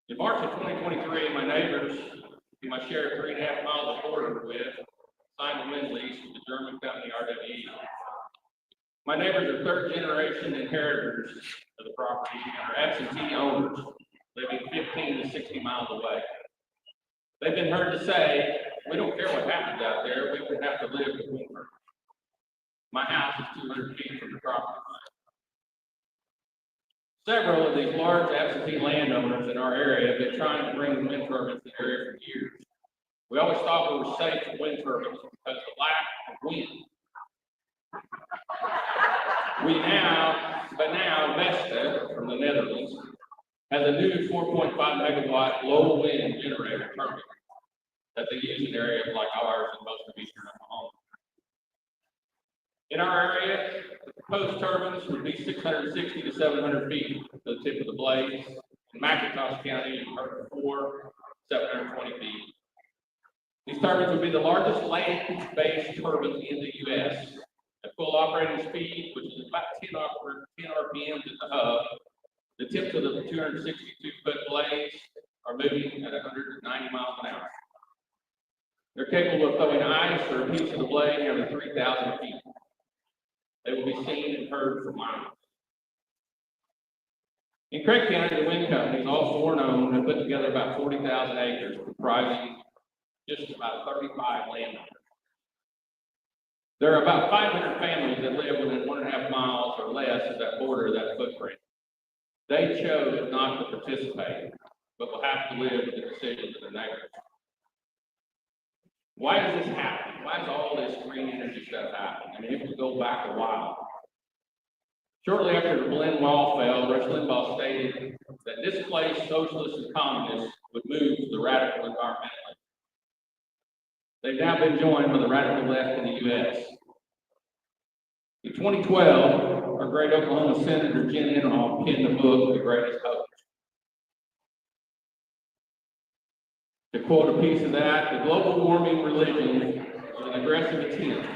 In March of 2023, my neighbors, whom I share 3.5 miles of border with, signed a wind lease with the German company RWE. My neighbors are 3rd generation inheritors of the property and are absentee owners, living 15 to 60 miles away. They've been heard to say, "We don't care what happens out there, we would have to live with wind turbines." My house is 200 feet from the property line. Several of these large absentee landowners in our area have been trying to bring wind turbines to the area for years. We always thought we were safe with wind turbines because of the lack of wind. But now Vesta from the Netherlands has a new 4.5 megawatt low wind generator turbine that they use in areas like ours and most of eastern Oklahoma. In our area, the proposed turbines would be 660 to 700 feet to the tip of the blades. In McIntosh County, you heard before, 720 feet. These turbines would be the largest land-based turbines in the U.S. At full operating speed, which is about 10 RPMs at the hub, the tips of the 262-foot blades are moving at 190 miles an hour. They're capable of throwing ice or a piece of the blade nearly 3,000 feet. They will be seen and heard for miles. In Craig County, the wind companies, all foreign owned, have put together about 40,000 acres, comprising just about 35 landowners. There are about 500 families that live within 1.5 miles or less of that border of that footprint. They chose not to participate, but will have to live with the decisions of their neighbors. Why does this happen? Why is all this green energy stuff happening? I mean, if we go back a while. Shortly after the Berlin Wall fell, Rush Limbaugh stated that displaced socialists and communists would move to the radical environmentalists. They've now been joined by the radical left in the U.S. In 2012, our great Oklahoma Senator Jen Inhofe penned the book, The Greatest Hope. To quote a piece of that, the global warming religion is an aggressive attempt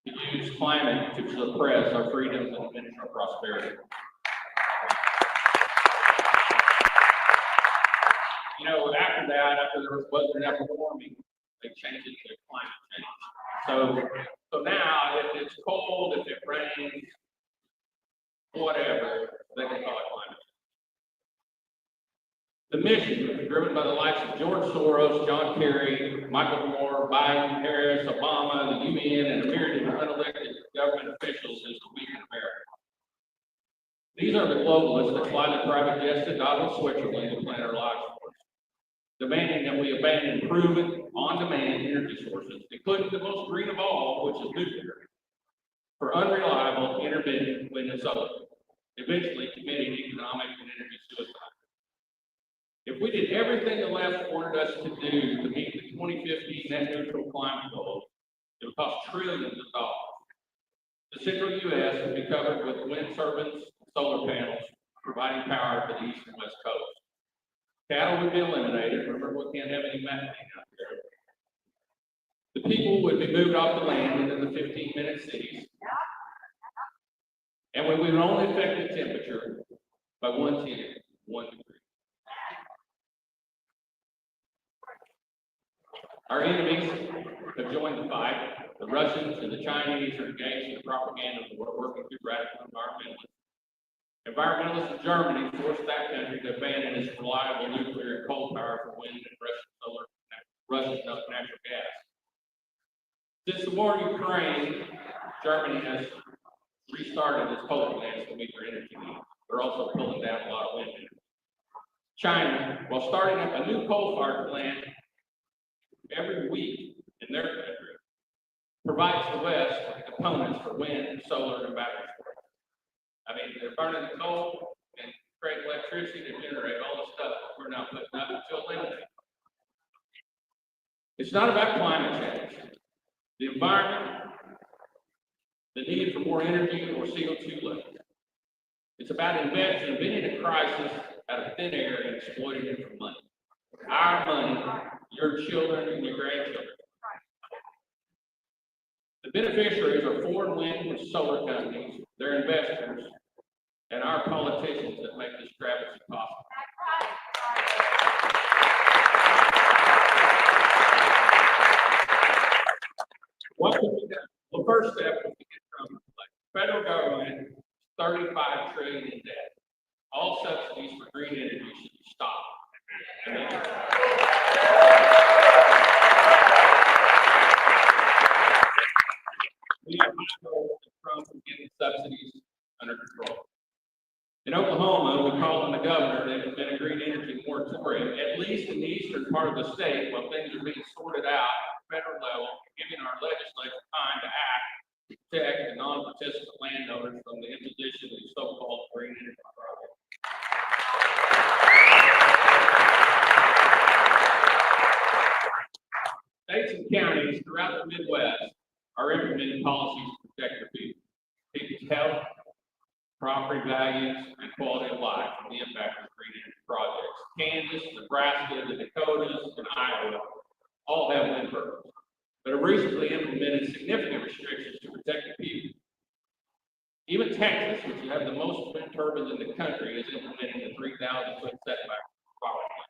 to use climate to suppress our freedoms and diminish our prosperity. You know, after that, after there wasn't enough warming, they changed it to climate change. So now, if it's cold, if it rains, whatever, they can call it climate change. The mission, driven by the likes of George Soros, John Kerry, Michael Moore, Biden, Harris, Obama, the UN, and a myriad of unelected government officials, is to weaken America. These are the globalists that fly the private jets to Davos, Switzerland, to plan our lives for us, demanding that we abandon proven, on-demand energy sources, including the most green of all, which is nuclear, for unreliable, intermittent wind and solar, eventually committing economic and energy suicide. If we did everything the left wanted us to do to meet the 2050 net neutral climate goals, it would cost trillions of dollars. The central U.S. would be covered with wind turbines and solar panels, providing power to the east and west coast. Cattle would be eliminated. Remember, we can't have any methane out there. The people would be moved off the land into the 15-minute cities. And we would only affect the temperature by 1 degree. Our enemies have joined the fight. The Russians and the Chinese are engaged in the propaganda that we're working through radical environmentalists. Environmentalists in Germany forced that country to abandon its reliable nuclear and coal power for wind and Russian natural gas. Since the war in Ukraine, Germany has restarted its coal plants to meet their energy needs. They're also pulling down a lot of wind energy. China, while starting up a new coal-fired plant every week in their country, provides the West with components for wind, solar, and battery storage. I mean, they're burning the coal and create electricity to generate all the stuff that we're now putting up to eliminate. It's not about climate change. The environment, the need for more energy or CO2 levels. It's about inventing a crisis out of thin air and exploiting it for money. Our money, your children and your grandchildren. The beneficiaries are foreign wind and solar companies, their investors, and our politicians that make this travesty possible. What can be done? The first step is to get from the federal government, $35 trillion in debt. All subsidies for green energy should be stopped. We have from getting subsidies under control. In Oklahoma, we called on the governor to implement a green energy moratorium, at least in the eastern part of the state, while things are being sorted out at the federal level, giving our legislature time to act to protect the non-participant landowners from the imposition of the so-called green energy project. States and counties throughout the Midwest are implementing policies to protect their people, people's health, property values, and quality of life from the impact of green energy projects. Kansas, Nebraska, the Dakotas, and Iowa all have wind turbines, but have recently implemented significant restrictions to protect the people. Even Texas, which has the most wind turbines in the country, is implementing the 3,000-foot setback requirement.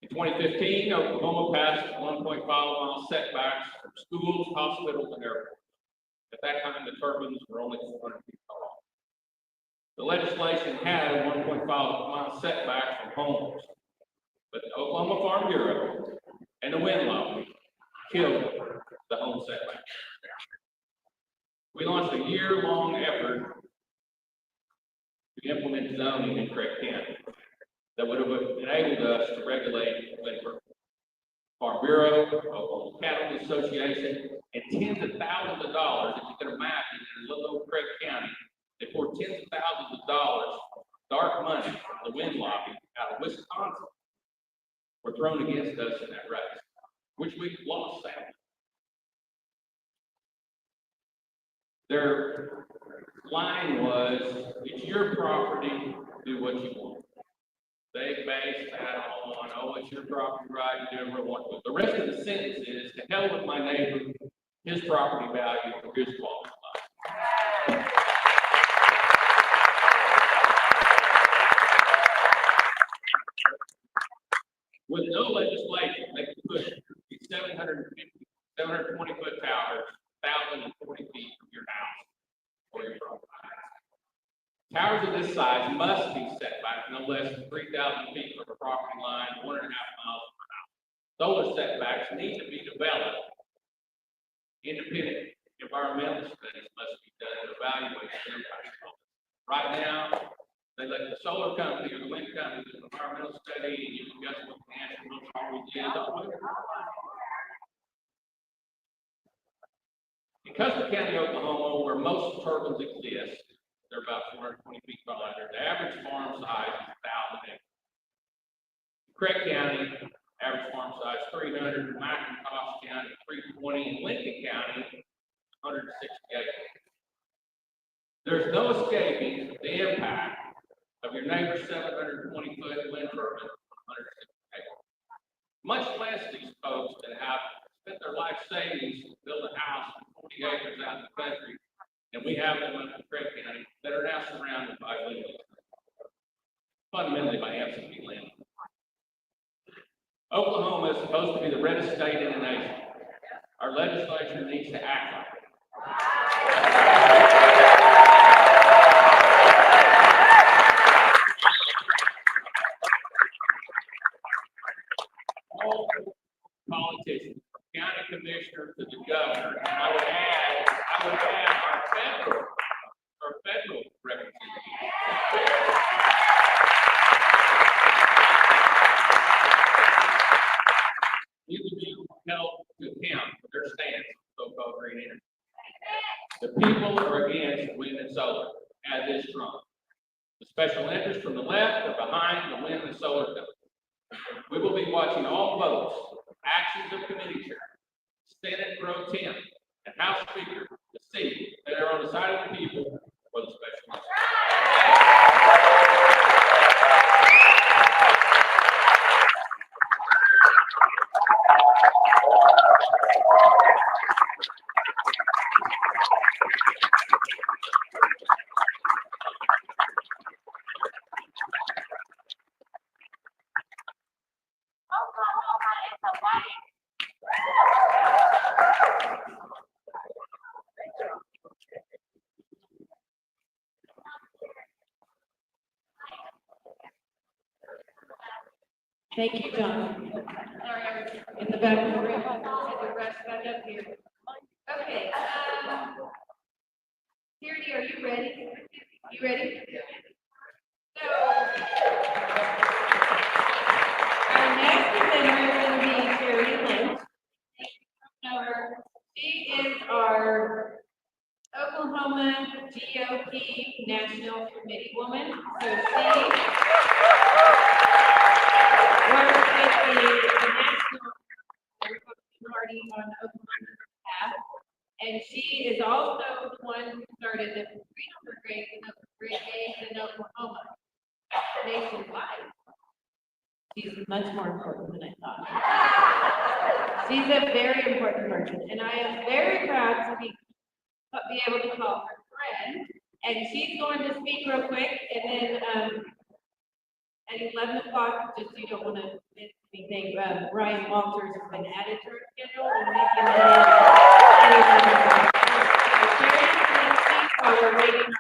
In 2015, Oklahoma passed 1.5-mile setbacks from schools, hospitals, and airports. At that time, the turbines were only 400 feet tall. The legislation had a 1.5-mile setback from homes, but the Oklahoma Farm Bureau and the wind lobby killed the home setback. We launched a year-long effort to implement zoning in Craig County that would have enabled us to regulate liquor. Farm Bureau, Oklahoma Cattle Association, and tens of thousands of dollars, if you can imagine, in little old Craig County, they poured tens of thousands of dollars, dark money from the wind lobby out of Wisconsin, were thrown against us in that race, which we lost sadly. Their line was, it's your property, do what you want. They based that on, oh, it's your property right, you do whatever you want to. The rest of the sentence is, to hell with my neighbor, his property value for his quality of life. With no legislation, they could push these 720 foot towers, 1,040 feet from your house or your property. Towers of this size must be set back no less than 3,000 feet from the property line, 1.5 miles from the house. Solar setbacks need to be developed. Independent environmental studies must be done to evaluate the impact. Right now, they let the solar company or the wind company do an environmental study, and you can guess what the answer most always is. In Custer County, Oklahoma, where most turbines exist, they're about 420 feet tall. The average farm size is 1,000 acres. Craig County, average farm size 300, McIntosh County 320, and Lincoln County 160 acres. There's no escaping the impact of your neighbor's 720 foot wind turbine 160 acres. Much less these folks that have spent their life savings to build a house 40 acres out in the country, and we have them up in Craig County that are now surrounded by legal, fundamentally by absentee land. Oklahoma is supposed to be the reddest state in the nation. Our legislature needs to act like it. All politicians, from county commissioner to the governor, I would add our federal representatives. Need to be held to account for their stance on so-called green energy. The people are against wind and solar, as is Trump. The special interests from the left are behind the wind and solar companies. We will be watching all votes, actions of committee chair, Senate Pro Tem, and House Speaker to see that they're on the side of the people or the special interests. Thank you, John. Sorry, I was in the back of the room, I had to rush back up here. Okay, Tierney, are you ready? You ready? So, our next presenter is going to be Terry Lynch. She is our Oklahoma GOP National Committee woman. So she works with the National Republican Party on Oklahoma's behalf. And she is also the one who started the Freedom Brigade in Oklahoma nationwide. She's much more important than I thought. She's a very important person, and I am very proud to be able to call her friend. And she's going to speak real quick, and then at 11 o'clock, just so you don't want to miss anything, Ryan Walters has been added to her schedule, and we can while we're waiting.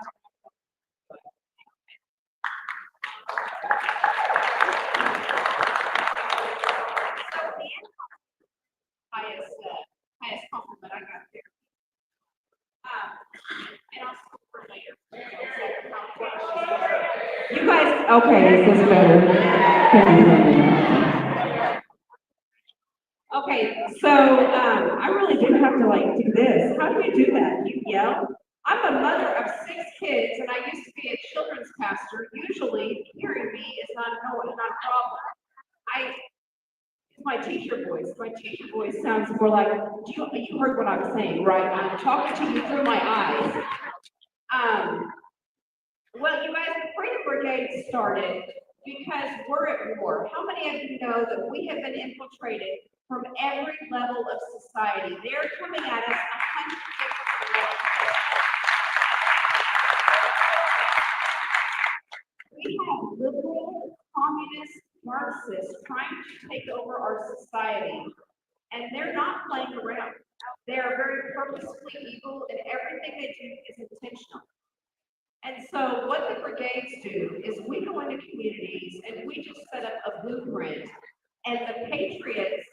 Highest compliment I got there. And also for later. Okay, is this better? Okay, so, I really do have to like do this. How do you do that? You yell? I'm a mother of 6 kids and I used to be a children's pastor. Usually hearing me is not a problem. It's my teacher voice. My teacher voice sounds more like, you heard what I was saying, right? I'm talking to you through my eyes. Well, you guys, the Freedom Brigade started because we're at war. How many of you know that we have been infiltrated from every level of society? They're coming at us 100 different ways. We have liberal, communist, Marxists trying to take over our society, and they're not playing around. They are very purposefully evil, and everything they do is intentional. And so what the brigades do is we go into communities and we just set up a blueprint, and the Patriots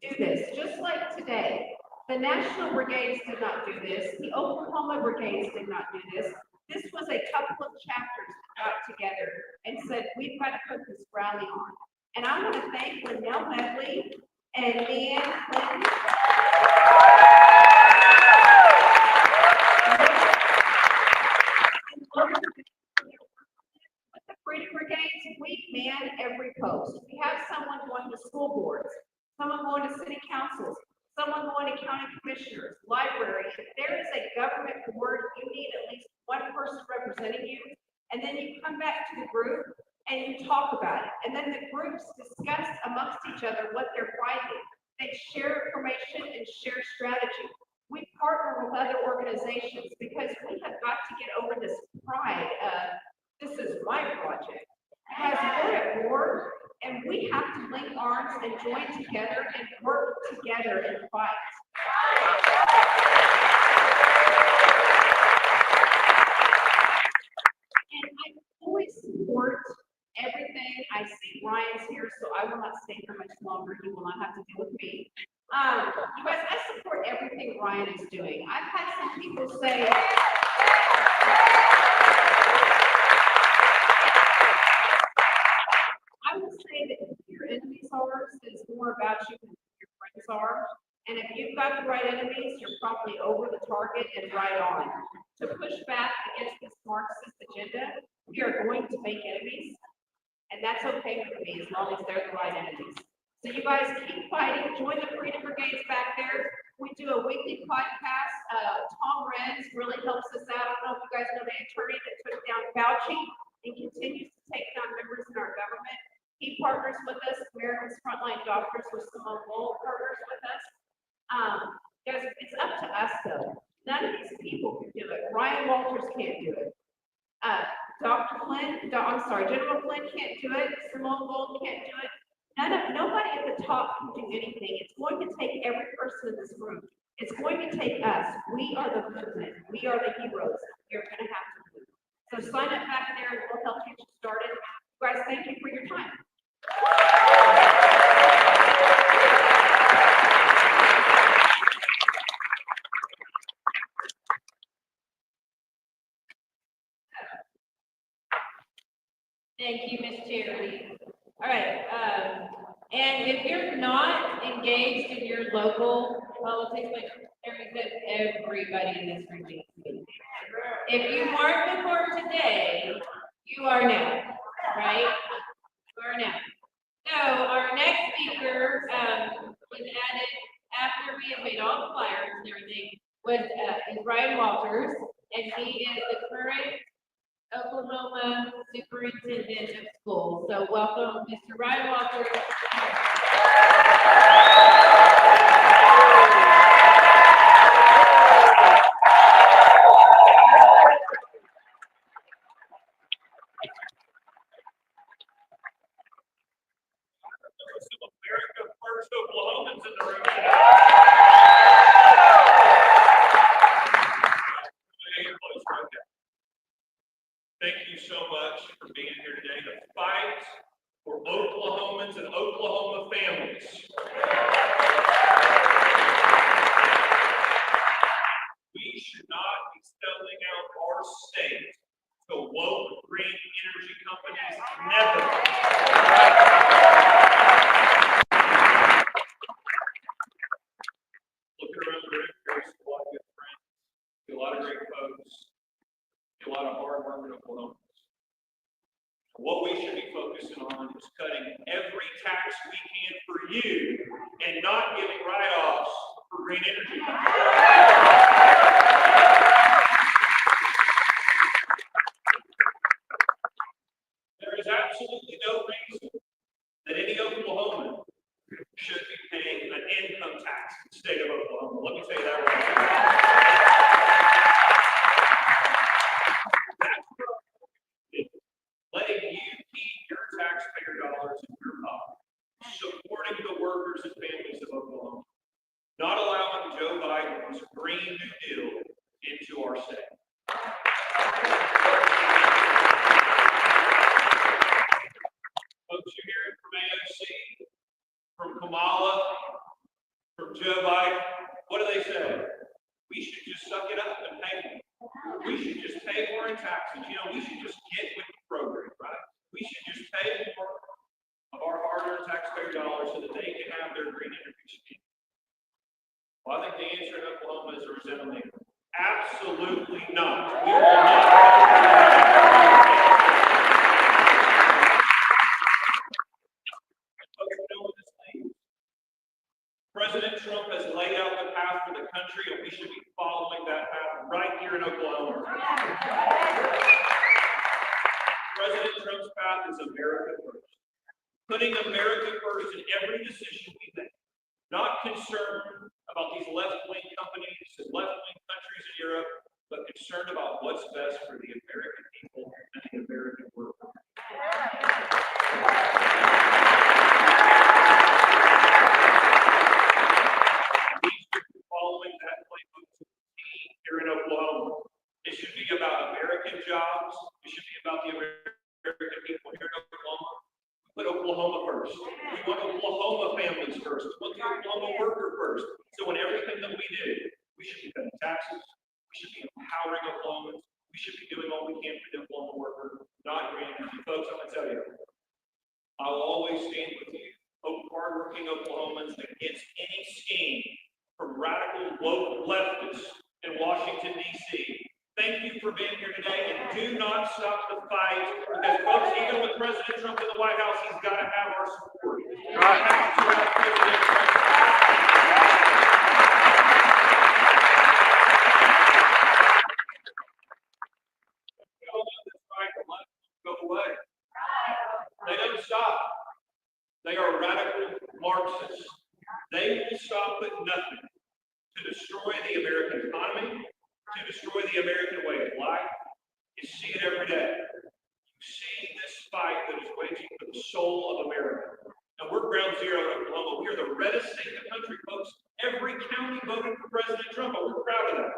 do this, just like today. The National Brigades did not do this. The Oklahoma Brigades did not do this. This was a couple of chapters that got together and said, we've got to put this rally on. And I want to thank Linnell Medley and Leanne Clinton. With the Freedom Brigades, we man every post. We have someone going to school boards, someone going to city councils, someone going to county commissioners, library. If there is a government board, you need at least one person representing you. And then you come back to the group and you talk about it. And then the groups discuss amongst each other what they're fighting. They share information and share strategy. We partner with other organizations because we have got to get over this pride of, this is my project. Because we're at war, and we have to link arms and join together and work together and fight. And I fully support everything. I see Ryan's here, so I will not stay here much longer. He will not have to deal with me. You guys, I support everything Ryan is doing. I've had some people say, I would say that if your enemies are, it's more about you than your friends are. And if you've got the right enemies, you're probably over the target and right on. To push back against this Marxist agenda, we are going to make enemies. And that's okay with me as long as they're the right enemies. So you guys keep fighting. Join the Freedom Brigades back there. We do a weekly podcast. Tom Renz really helps us out. I don't know if you guys know the attorney that took down Fauci and continues to take down members in our government. He partners with us. America's Frontline Doctors with Simone Gold partners with us. Guys, it's up to us though. None of these people can do it. Ryan Walters can't do it. Dr. Flynn, General Flynn can't do it. Simone Gold can't do it. Nobody at the top can do anything. It's going to take every person in this room. It's going to take us. We are the movement. We are the heroes. You're going to have to move. So sign up back there and we'll help get you started. You guys, thank you for your time. Thank you, Ms. Charity. All right, and if you're not engaged in your local politics, like Terry said, everybody in this room needs to be. If you weren't before today, you are now, right? You are now. So our next speaker was added after we had made all the flyers and everything, is Ryan Walters, and he is the current Oklahoma Superintendent of Schools. So welcome, Mr. Ryan Walters. Some America First Oklahomans in the room today. Thank you so much for being here today. The fight for Oklahomans and Oklahoma energy companies, never. Looking around the room, there's a lot of good friends, a lot of great folks, a lot of hard working Oklahomans. What we should be focusing on is cutting every tax we can for you and not giving write-offs for green energy. There is absolutely no reason that any Oklahoman should be paying an income tax in the state of Oklahoma. Let me tell you that right now. That's letting you keep your taxpayer dollars in your pocket, supporting the workers and families of Oklahoma, not allowing Joe Biden's Green New Deal into our state. Folks, you're hearing from AOC, from Kamala, from Joe Biden. What do they say? We should just suck it up and pay more. We should just pay more in taxes. You know, we should just get with the program, right? We should just pay more of our hard-earned taxpayer dollars so that they can have their green energy scheme. Well, I think the answer in Oklahoma is a resounding absolutely not. We will not. Folks, you know what this means? President Trump has laid out the path for the country, and we should be following that path right here in Oklahoma. President Trump's path is America first. Putting America first in every decision we make. Not concerned about these left-wing companies and left-wing countries in Europe, but concerned about what's best for the American people and the American worker. Following that playbook here in Oklahoma. It should be about American jobs. It should be about the American people here in Oklahoma. We put Oklahoma first. We want Oklahoma families first. We want the Oklahoma worker first. So in everything that we do, we should be cutting taxes. We should be empowering Oklahomans. We should be doing all we can for the Oklahoma worker, not green energy. Folks, I'm going to tell you, I will always stand with you, hardworking Oklahomans, against any scheme from radical woke leftists in Washington, D.C. Thank you for being here today, and do not stop the fight, because folks, even with President Trump in the White House, he's got to have our support. We have to have President Trump. We all know this fight will not go away. They don't stop. They are radical Marxists. They will stop at nothing to destroy the American economy, to destroy the American way of life. You see it every day. You see this fight that is waging for the soul of America. And we're ground zero in Oklahoma. We are the reddest state in the country, folks. Every county voted for President Trump, but we're proud of that.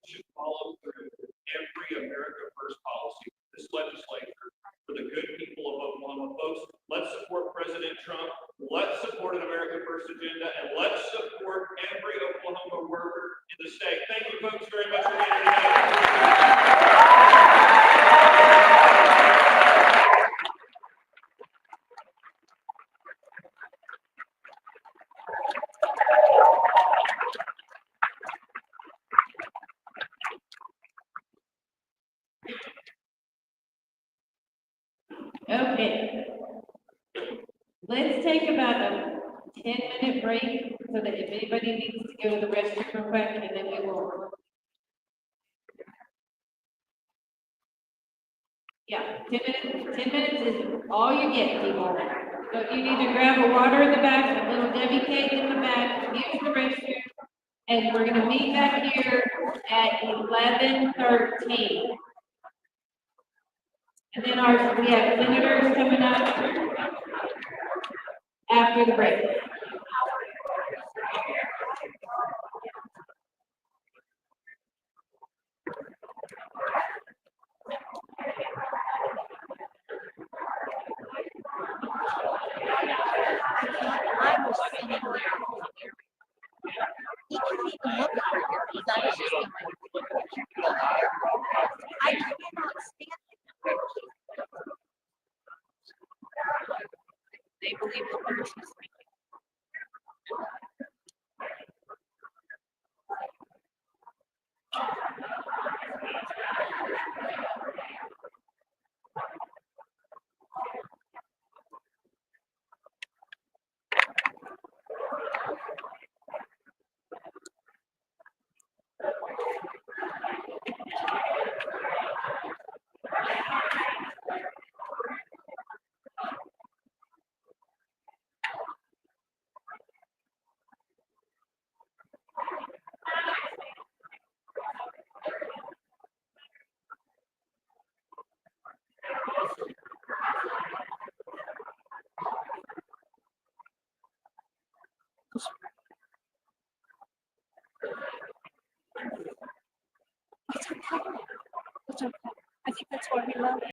We should follow through every America First policy, this legislature, for the good people of Oklahoma. Folks, let's support President Trump. Let's support an America First agenda, and let's support every Oklahoma worker in the state. Thank you, folks, very much for being here today. Okay. Let's take about a 10-minute break so that if anybody needs to go to the restroom real quick, and then we will. Yeah, 10 minutes is all you get, people. So if you need to grab a water in the back, a little Debbie cake in the back, use the restroom. And we're gonna meet back here at 11:13. And then we have senators coming up after the break. I was sitting there. He couldn't even look I cannot stand it. They believe the birds is It's okay. It's okay. I think that's why we love it.